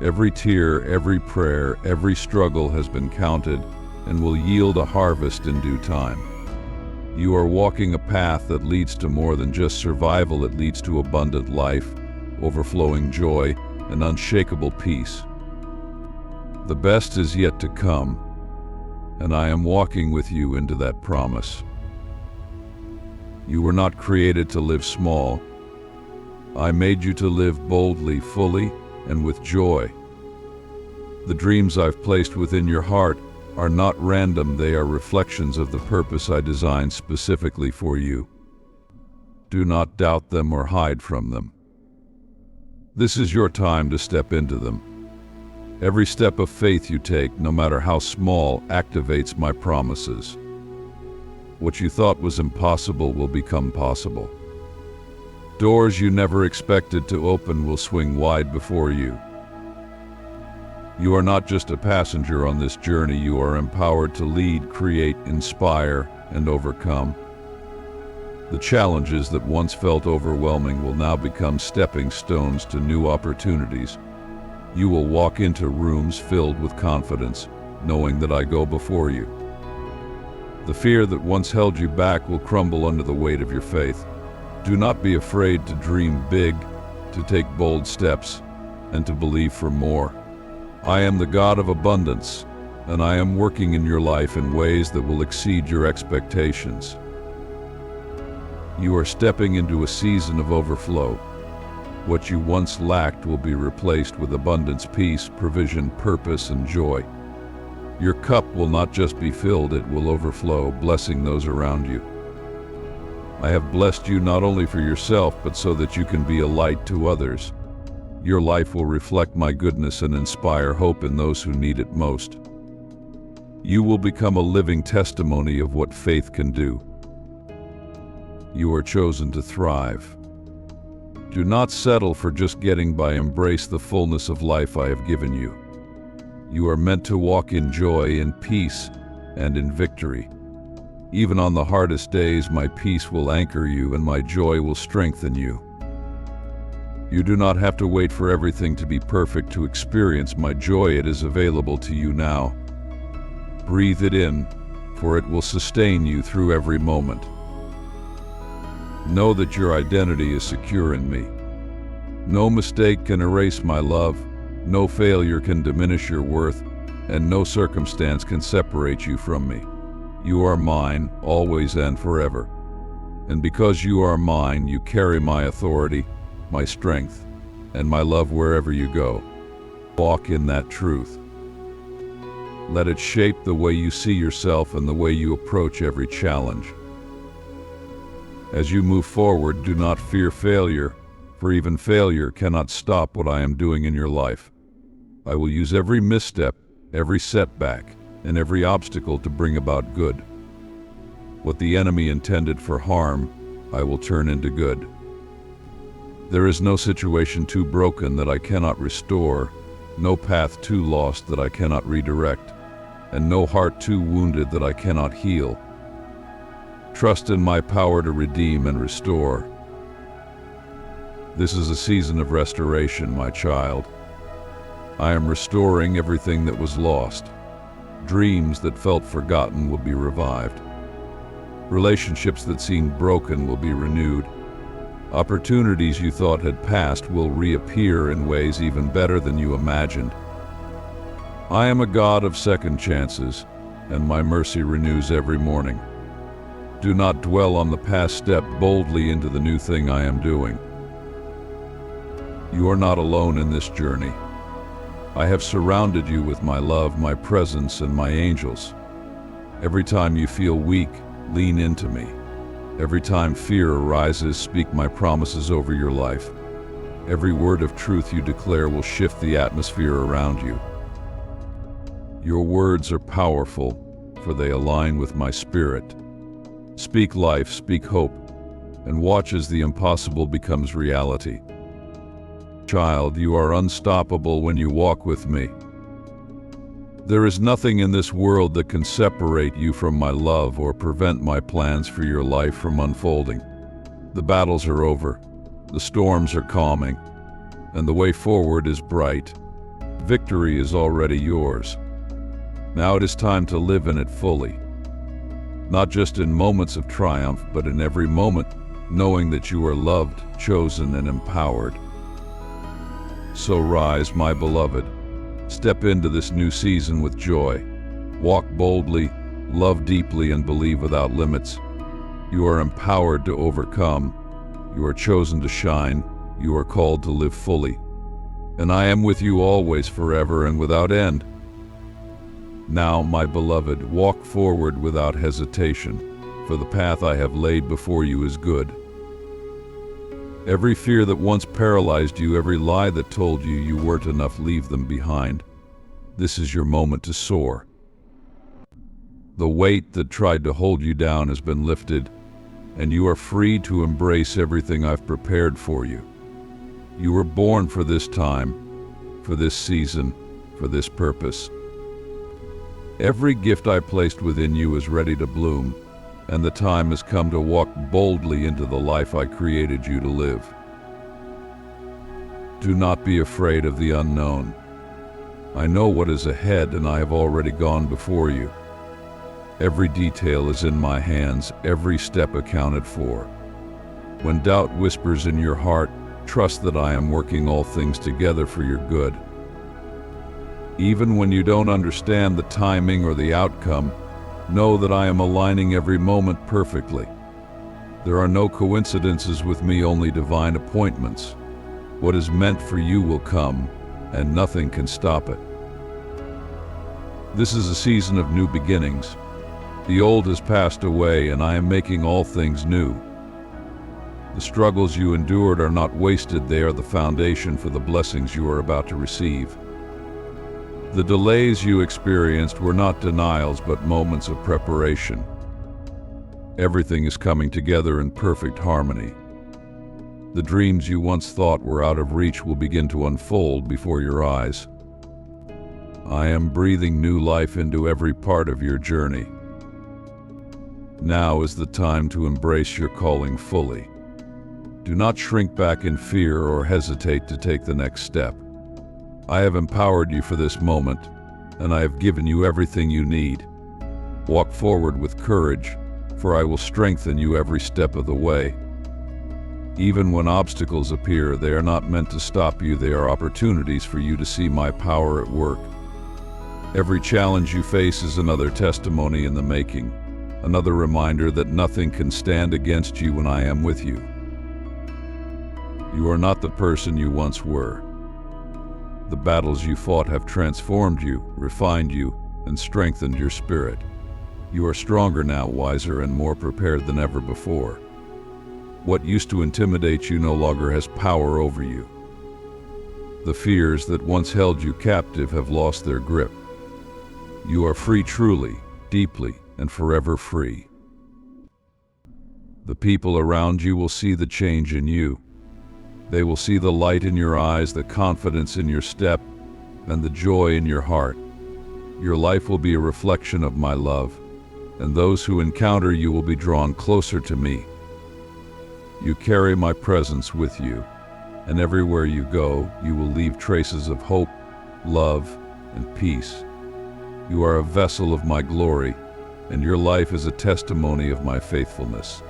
A: Every tear, every prayer, every struggle has been counted and will yield a harvest in due time. You are walking a path that leads to more than just survival. It leads to abundant life, overflowing joy, and unshakable peace. The best is yet to come, and I am walking with you into that promise. You were not created to live small. I made you to live boldly, fully, and with joy. The dreams I've placed within your heart are not random. They are reflections of the purpose I designed specifically for you. Do not doubt them or hide from them. This is your time to step into them. Every step of faith you take, no matter how small, activates my promises. What you thought was impossible will become possible. Doors you never expected to open will swing wide before you. You are not just a passenger on this journey. You are empowered to lead, create, inspire, and overcome. The challenges that once felt overwhelming will now become stepping stones to new opportunities. You will walk into rooms filled with confidence, knowing that I go before you. The fear that once held you back will crumble under the weight of your faith. Do not be afraid to dream big, to take bold steps, and to believe for more. I am the God of abundance, and I am working in your life in ways that will exceed your expectations. You are stepping into a season of overflow. What you once lacked will be replaced with abundance, peace, provision, purpose, and joy. Your cup will not just be filled, it will overflow, blessing those around you. I have blessed you not only for yourself, but so that you can be a light to others. Your life will reflect my goodness and inspire hope in those who need it most. You will become a living testimony of what faith can do. You are chosen to thrive. Do not settle for just getting by. Embrace the fullness of life I have given you. You are meant to walk in joy, in peace, and in victory. Even on the hardest days, my peace will anchor you and my joy will strengthen you. You do not have to wait for everything to be perfect to experience my joy. It is available to you now. Breathe it in, for it will sustain you through every moment. Know that your identity is secure in me. No mistake can erase my love, no failure can diminish your worth, and no circumstance can separate you from me. You are mine, always and forever. And because you are mine, you carry my authority, my strength, and my love wherever you go. Walk in that truth. Let it shape the way you see yourself and the way you approach every challenge. As you move forward, do not fear failure, for even failure cannot stop what I am doing in your life. I will use every misstep, every setback, and every obstacle to bring about good. What the enemy intended for harm, I will turn into good. There is no situation too broken that I cannot restore, no path too lost that I cannot redirect, and no heart too wounded that I cannot heal. Trust in my power to redeem and restore. This is a season of restoration, my child. I am restoring everything that was lost. Dreams that felt forgotten will be revived. Relationships that seemed broken will be renewed. Opportunities you thought had passed will reappear in ways even better than you imagined. I am a God of second chances, and my mercy renews every morning. Do not dwell on the past. Step boldly into the new thing I am doing. You are not alone in this journey. I have surrounded you with my love, my presence, and my angels. Every time you feel weak, lean into me. Every time fear arises, speak my promises over your life. Every word of truth you declare will shift the atmosphere around you. Your words are powerful, for they align with my spirit. Speak life, speak hope, and watch as the impossible becomes reality. Child, you are unstoppable when you walk with me. There is nothing in this world that can separate you from my love or prevent my plans for your life from unfolding. The battles are over, the storms are calming, and the way forward is bright. Victory is already yours. Now it is time to live in it fully. Not just in moments of triumph, but in every moment, knowing that you are loved, chosen, and empowered. So rise, my beloved. Step into this new season with joy. Walk boldly, love deeply, and believe without limits. You are empowered to overcome. You are chosen to shine. You are called to live fully. And I am with you always, forever, and without end. Now, my beloved, walk forward without hesitation, for the path I have laid before you is good. Every fear that once paralyzed you, every lie that told you you weren't enough, leave them behind. This is your moment to soar. The weight that tried to hold you down has been lifted, and you are free to embrace everything I've prepared for you. You were born for this time, for this season, for this purpose. Every gift I placed within you is ready to bloom, and the time has come to walk boldly into the life I created you to live. Do not be afraid of the unknown. I know what is ahead, and I have already gone before you. Every detail is in my hands, every step accounted for. When doubt whispers in your heart, trust that I am working all things together for your good. Even when you don't understand the timing or the outcome, know that I am aligning every moment perfectly. There are no coincidences with me, only divine appointments. What is meant for you will come, and nothing can stop it. This is a season of new beginnings. The old has passed away, and I am making all things new. The struggles you endured are not wasted, they are the foundation for the blessings you are about to receive. The delays you experienced were not denials, but moments of preparation. Everything is coming together in perfect harmony. The dreams you once thought were out of reach will begin to unfold before your eyes. I am breathing new life into every part of your journey. Now is the time to embrace your calling fully. Do not shrink back in fear or hesitate to take the next step. I have empowered you for this moment, and I have given you everything you need. Walk forward with courage, for I will strengthen you every step of the way. Even when obstacles appear, they are not meant to stop you, they are opportunities for you to see my power at work. Every challenge you face is another testimony in the making, another reminder that nothing can stand against you when I am with you. You are not the person you once were. The battles you fought have transformed you, refined you, and strengthened your spirit. You are stronger now, wiser, and more prepared than ever before. What used to intimidate you no longer has power over you. The fears that once held you captive have lost their grip. You are free truly, deeply, and forever free. The people around you will see the change in you. They will see the light in your eyes, the confidence in your step, and the joy in your heart. Your life will be a reflection of my love, and those who encounter you will be drawn closer to me. You carry my presence with you, and everywhere you go, you will leave traces of hope, love, and peace. You are a vessel of my glory, and your life is a testimony of my faithfulness.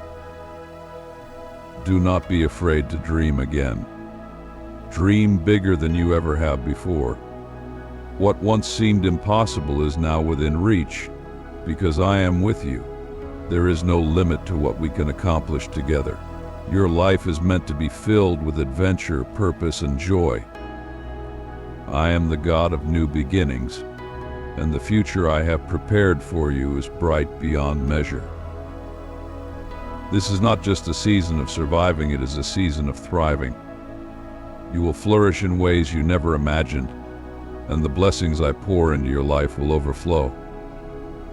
A: Do not be afraid to dream again. Dream bigger than you ever have before. What once seemed impossible is now within reach, because I am with you. There is no limit to what we can accomplish together. Your life is meant to be filled with adventure, purpose, and joy. I am the God of new beginnings, and the future I have prepared for you is bright beyond measure. This is not just a season of surviving, it is a season of thriving. You will flourish in ways you never imagined, and the blessings I pour into your life will overflow.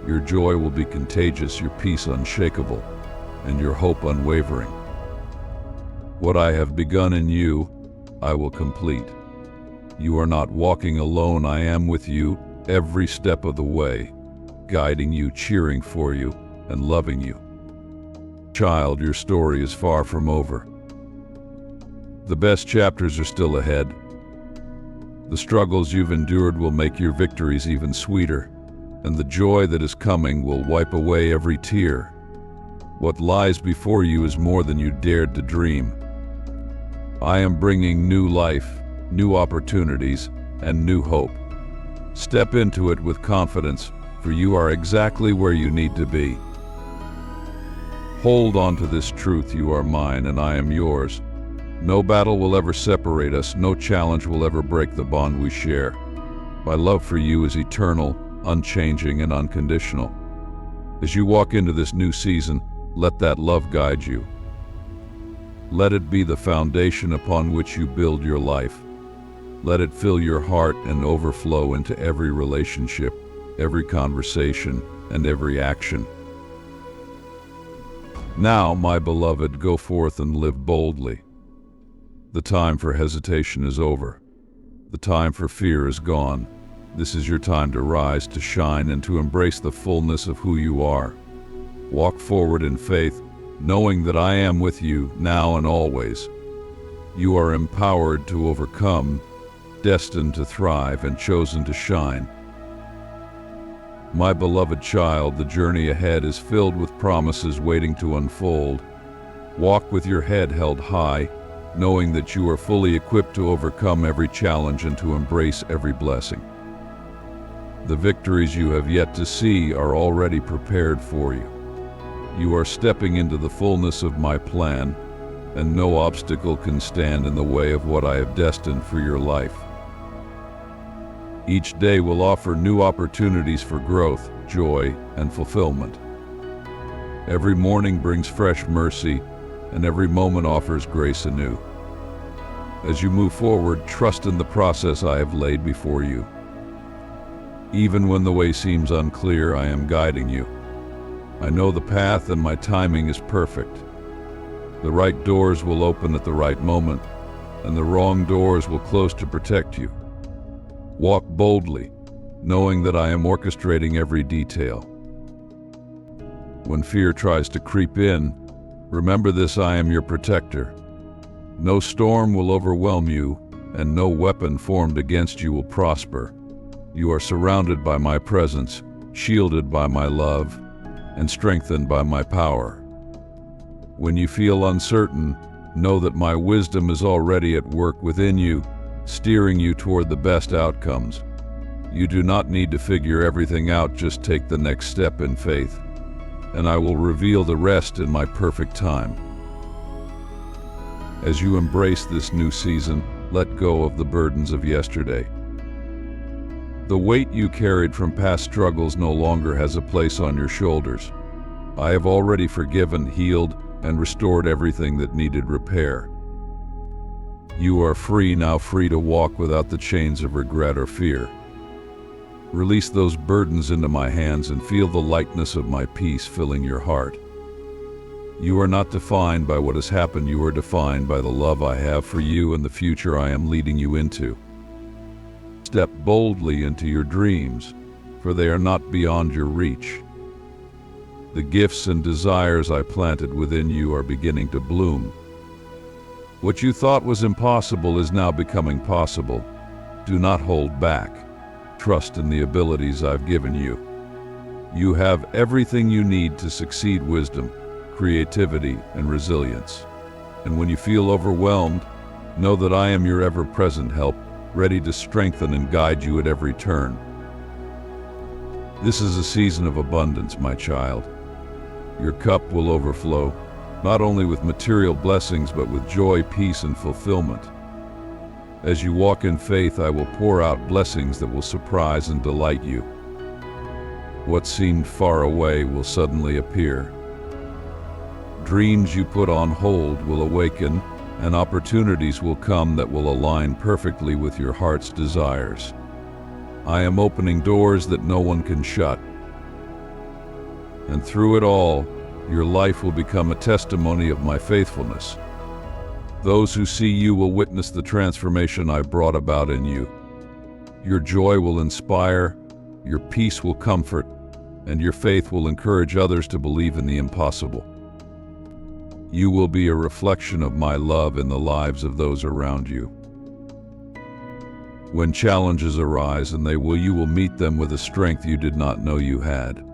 A: Your joy will be contagious, your peace unshakable, and your hope unwavering. What I have begun in you, I will complete. You are not walking alone, I am with you every step of the way, guiding you, cheering for you, and loving you. Child, your story is far from over. The best chapters are still ahead. The struggles you've endured will make your victories even sweeter, and the joy that is coming will wipe away every tear. What lies before you is more than you dared to dream. I am bringing new life, new opportunities, and new hope. Step into it with confidence, for you are exactly where you need to be. Hold on to this truth: you are mine and I am yours. No battle will ever separate us, no challenge will ever break the bond we share. My love for you is eternal, unchanging, and unconditional. As you walk into this new season, let that love guide you. Let it be the foundation upon which you build your life. Let it fill your heart and overflow into every relationship, every conversation, and every action. Now, my beloved, go forth and live boldly. The time for hesitation is over. The time for fear is gone. This is your time to rise, to shine, and to embrace the fullness of who you are. Walk forward in faith, knowing that I am with you now and always. You are empowered to overcome, destined to thrive, and chosen to shine. My beloved child, the journey ahead is filled with promises waiting to unfold. Walk with your head held high, knowing that you are fully equipped to overcome every challenge and to embrace every blessing. The victories you have yet to see are already prepared for you. You are stepping into the fullness of my plan, and no obstacle can stand in the way of what I have destined for your life. Each day will offer new opportunities for growth, joy, and fulfillment. Every morning brings fresh mercy, and every moment offers grace anew. As you move forward, trust in the process I have laid before you. Even when the way seems unclear, I am guiding you. I know the path, and my timing is perfect. The right doors will open at the right moment, and the wrong doors will close to protect you. Walk boldly, knowing that I am orchestrating every detail. When fear tries to creep in, remember this: I am your protector. No storm will overwhelm you, and no weapon formed against you will prosper. You are surrounded by my presence, shielded by my love, and strengthened by my power. When you feel uncertain, know that my wisdom is already at work within you, steering you toward the best outcomes. You do not need to figure everything out, just take the next step in faith, and I will reveal the rest in my perfect time. As you embrace this new season, let go of the burdens of yesterday. The weight you carried from past struggles no longer has a place on your shoulders. I have already forgiven, healed, and restored everything that needed repair. You are free now, free to walk without the chains of regret or fear. Release those burdens into my hands and feel the lightness of my peace filling your heart. You are not defined by what has happened, you are defined by the love I have for you and the future I am leading you into. Step boldly into your dreams, for they are not beyond your reach. The gifts and desires I planted within you are beginning to bloom. What you thought was impossible is now becoming possible. Do not hold back. Trust in the abilities I've given you. You have everything you need to succeed: wisdom, creativity, and resilience. And when you feel overwhelmed, know that I am your ever-present help, ready to strengthen and guide you at every turn. This is a season of abundance, my child. Your cup will overflow, not only with material blessings, but with joy, peace, and fulfillment. As you walk in faith, I will pour out blessings that will surprise and delight you. What seemed far away will suddenly appear. Dreams you put on hold will awaken, and opportunities will come that will align perfectly with your heart's desires. I am opening doors that no one can shut. And through it all, your life will become a testimony of my faithfulness. Those who see you will witness the transformation I brought about in you. Your joy will inspire, your peace will comfort, and your faith will encourage others to believe in the impossible. You will be a reflection of my love in the lives of those around you. When challenges arise, you will meet them with a strength you did not know you had.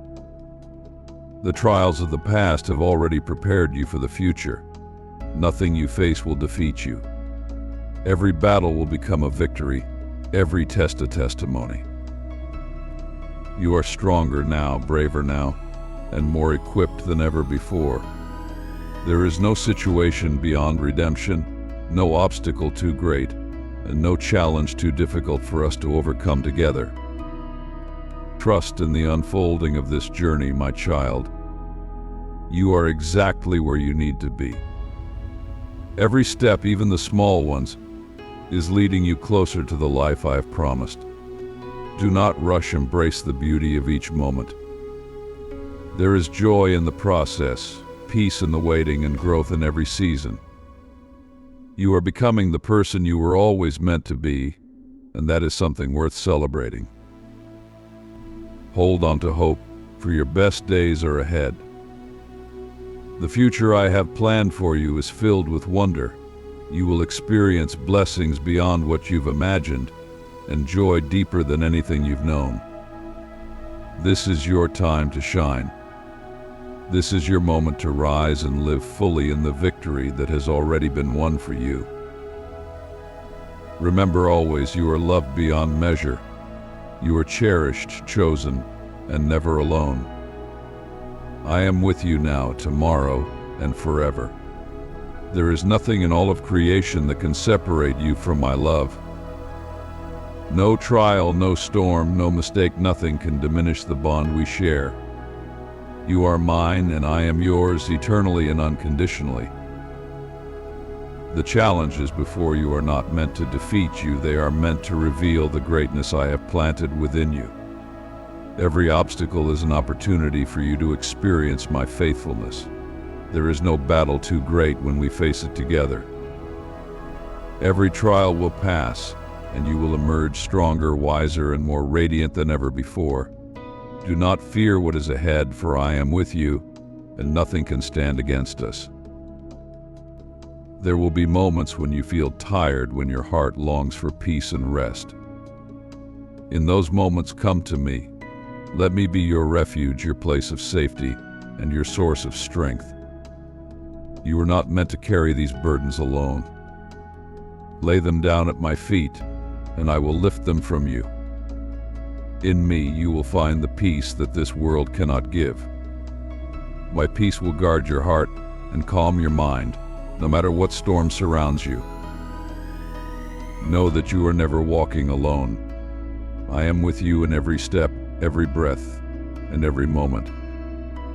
A: The trials of the past have already prepared you for the future. Nothing you face will defeat you. Every battle will become a victory, every test a testimony. You are stronger now, braver now, and more equipped than ever before. There is no situation beyond redemption, no obstacle too great, and no challenge too difficult for us to overcome together. Trust in the unfolding of this journey, my child. You are exactly where you need to be. Every step, even the small ones, is leading you closer to the life I have promised. Do not rush, embrace the beauty of each moment. There is joy in the process, peace in the waiting, and growth in every season. You are becoming the person you were always meant to be, and that is something worth celebrating. Hold on to hope, for your best days are ahead. The future I have planned for you is filled with wonder. You will experience blessings beyond what you've imagined, and joy deeper than anything you've known. This is your time to shine. This is your moment to rise and live fully in the victory that has already been won for you. Remember always, you are loved beyond measure. You are cherished, chosen, and never alone. I am with you now, tomorrow, and forever. There is nothing in all of creation that can separate you from my love. No trial, no storm, no mistake, nothing can diminish the bond we share. You are mine, and I am yours, eternally and unconditionally. The challenges before you are not meant to defeat you, they are meant to reveal the greatness I have planted within you. Every obstacle is an opportunity for you to experience my faithfulness. There is no battle too great when we face it together. Every trial will pass, and you will emerge stronger, wiser, and more radiant than ever before. Do not fear what is ahead, for I am with you, and nothing can stand against us. There will be moments when you feel tired, when your heart longs for peace and rest. In those moments, come to me. Let me be your refuge, your place of safety, and your source of strength. You are not meant to carry these burdens alone. Lay them down at my feet, and I will lift them from you. In me you will find the peace that this world cannot give. My peace will guard your heart and calm your mind, no matter what storm surrounds you. Know that you are never walking alone. I am with you in every step, every breath, and every moment.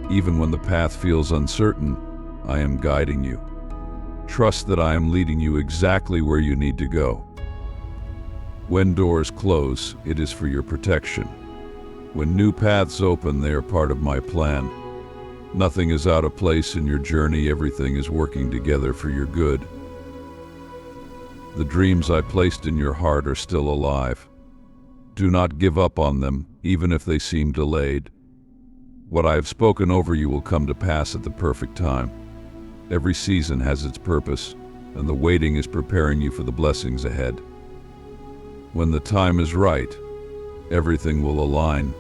A: Even when the path feels uncertain, I am guiding you. Trust that I am leading you exactly where you need to go. When doors close, it is for your protection. When new paths open, they are part of my plan. Nothing is out of place in your journey. Everything is working together for your good. The dreams I placed in your heart are still alive. Do not give up on them, even if they seem delayed. What I have spoken over you will come to pass at the perfect time. Every season has its purpose, and the waiting is preparing you for the blessings ahead. When the time is right, everything will align,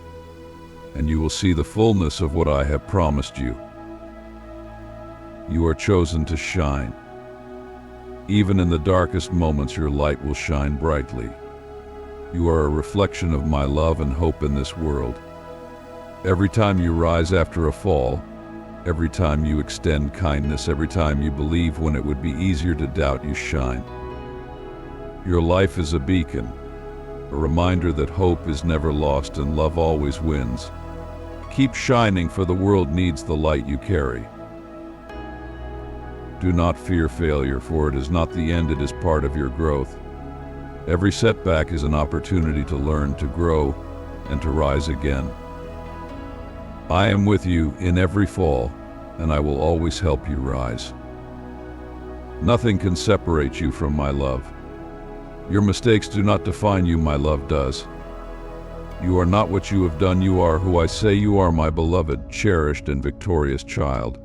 A: and you will see the fullness of what I have promised you. You are chosen to shine. Even in the darkest moments, your light will shine brightly. You are a reflection of my love and hope in this world. Every time you rise after a fall, every time you extend kindness, every time you believe when it would be easier to doubt, you shine. Your life is a beacon, a reminder that hope is never lost and love always wins. Keep shining, for the world needs the light you carry. Do not fear failure, for it is not the end, it is part of your growth. Every setback is an opportunity to learn, to grow, and to rise again. I am with you in every fall, and I will always help you rise. Nothing can separate you from my love. Your mistakes do not define you, my love does. You are not what you have done, you are who I say you are, my beloved, cherished, and victorious child.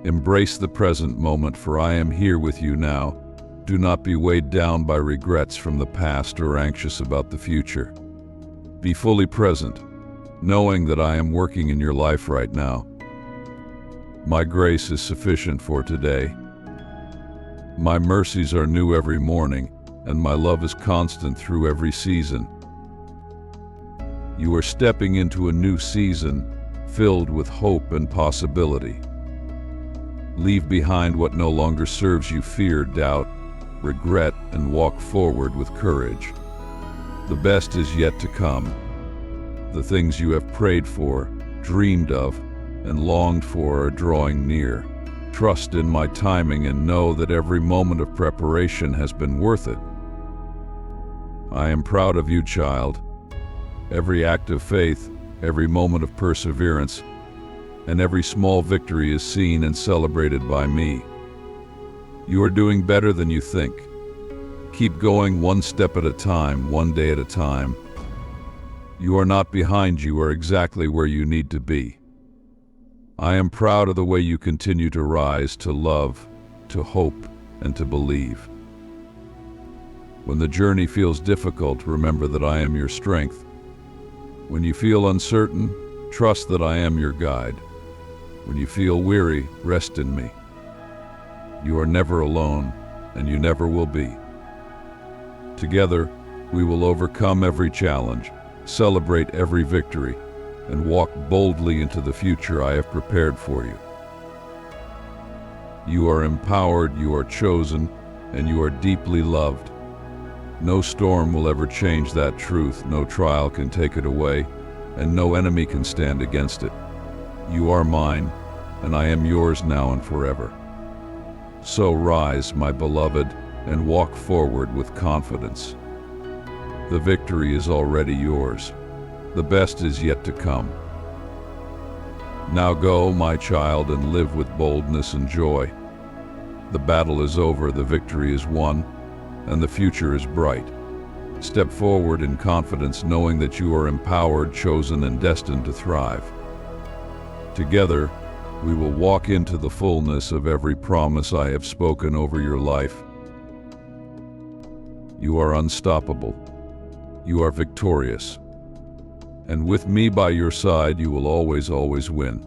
A: Embrace the present moment, for I am here with you now. Do not be weighed down by regrets from the past or anxious about the future. Be fully present, knowing that I am working in your life right now. My grace is sufficient for today. My mercies are new every morning, and my love is constant through every season. You are stepping into a new season filled with hope and possibility. Leave behind what no longer serves you, fear, doubt, regret, and walk forward with courage. The best is yet to come. The things you have prayed for, dreamed of, and longed for are drawing near. Trust in my timing and know that every moment of preparation has been worth it. I am proud of you, child. Every act of faith, every moment of perseverance, and every small victory is seen and celebrated by me. You are doing better than you think. Keep going one step at a time, one day at a time. You are not behind, you are exactly where you need to be. I am proud of the way you continue to rise, to love, to hope, and to believe. When the journey feels difficult, remember that I am your strength. When you feel uncertain, trust that I am your guide. When you feel weary, rest in me. You are never alone, and you never will be. Together, we will overcome every challenge, celebrate every victory, and walk boldly into the future I have prepared for you. You are empowered, you are chosen, and you are deeply loved. No storm will ever change that truth, no trial can take it away, and no enemy can stand against it. You are mine, and I am yours now and forever. So rise, my beloved, and walk forward with confidence. The victory is already yours. The best is yet to come. Now go, my child, and live with boldness and joy. The battle is over, the victory is won, and the future is bright. Step forward in confidence, knowing that you are empowered, chosen, and destined to thrive. Together, we will walk into the fullness of every promise I have spoken over your life. You are unstoppable. You are victorious. And with me by your side, you will always win.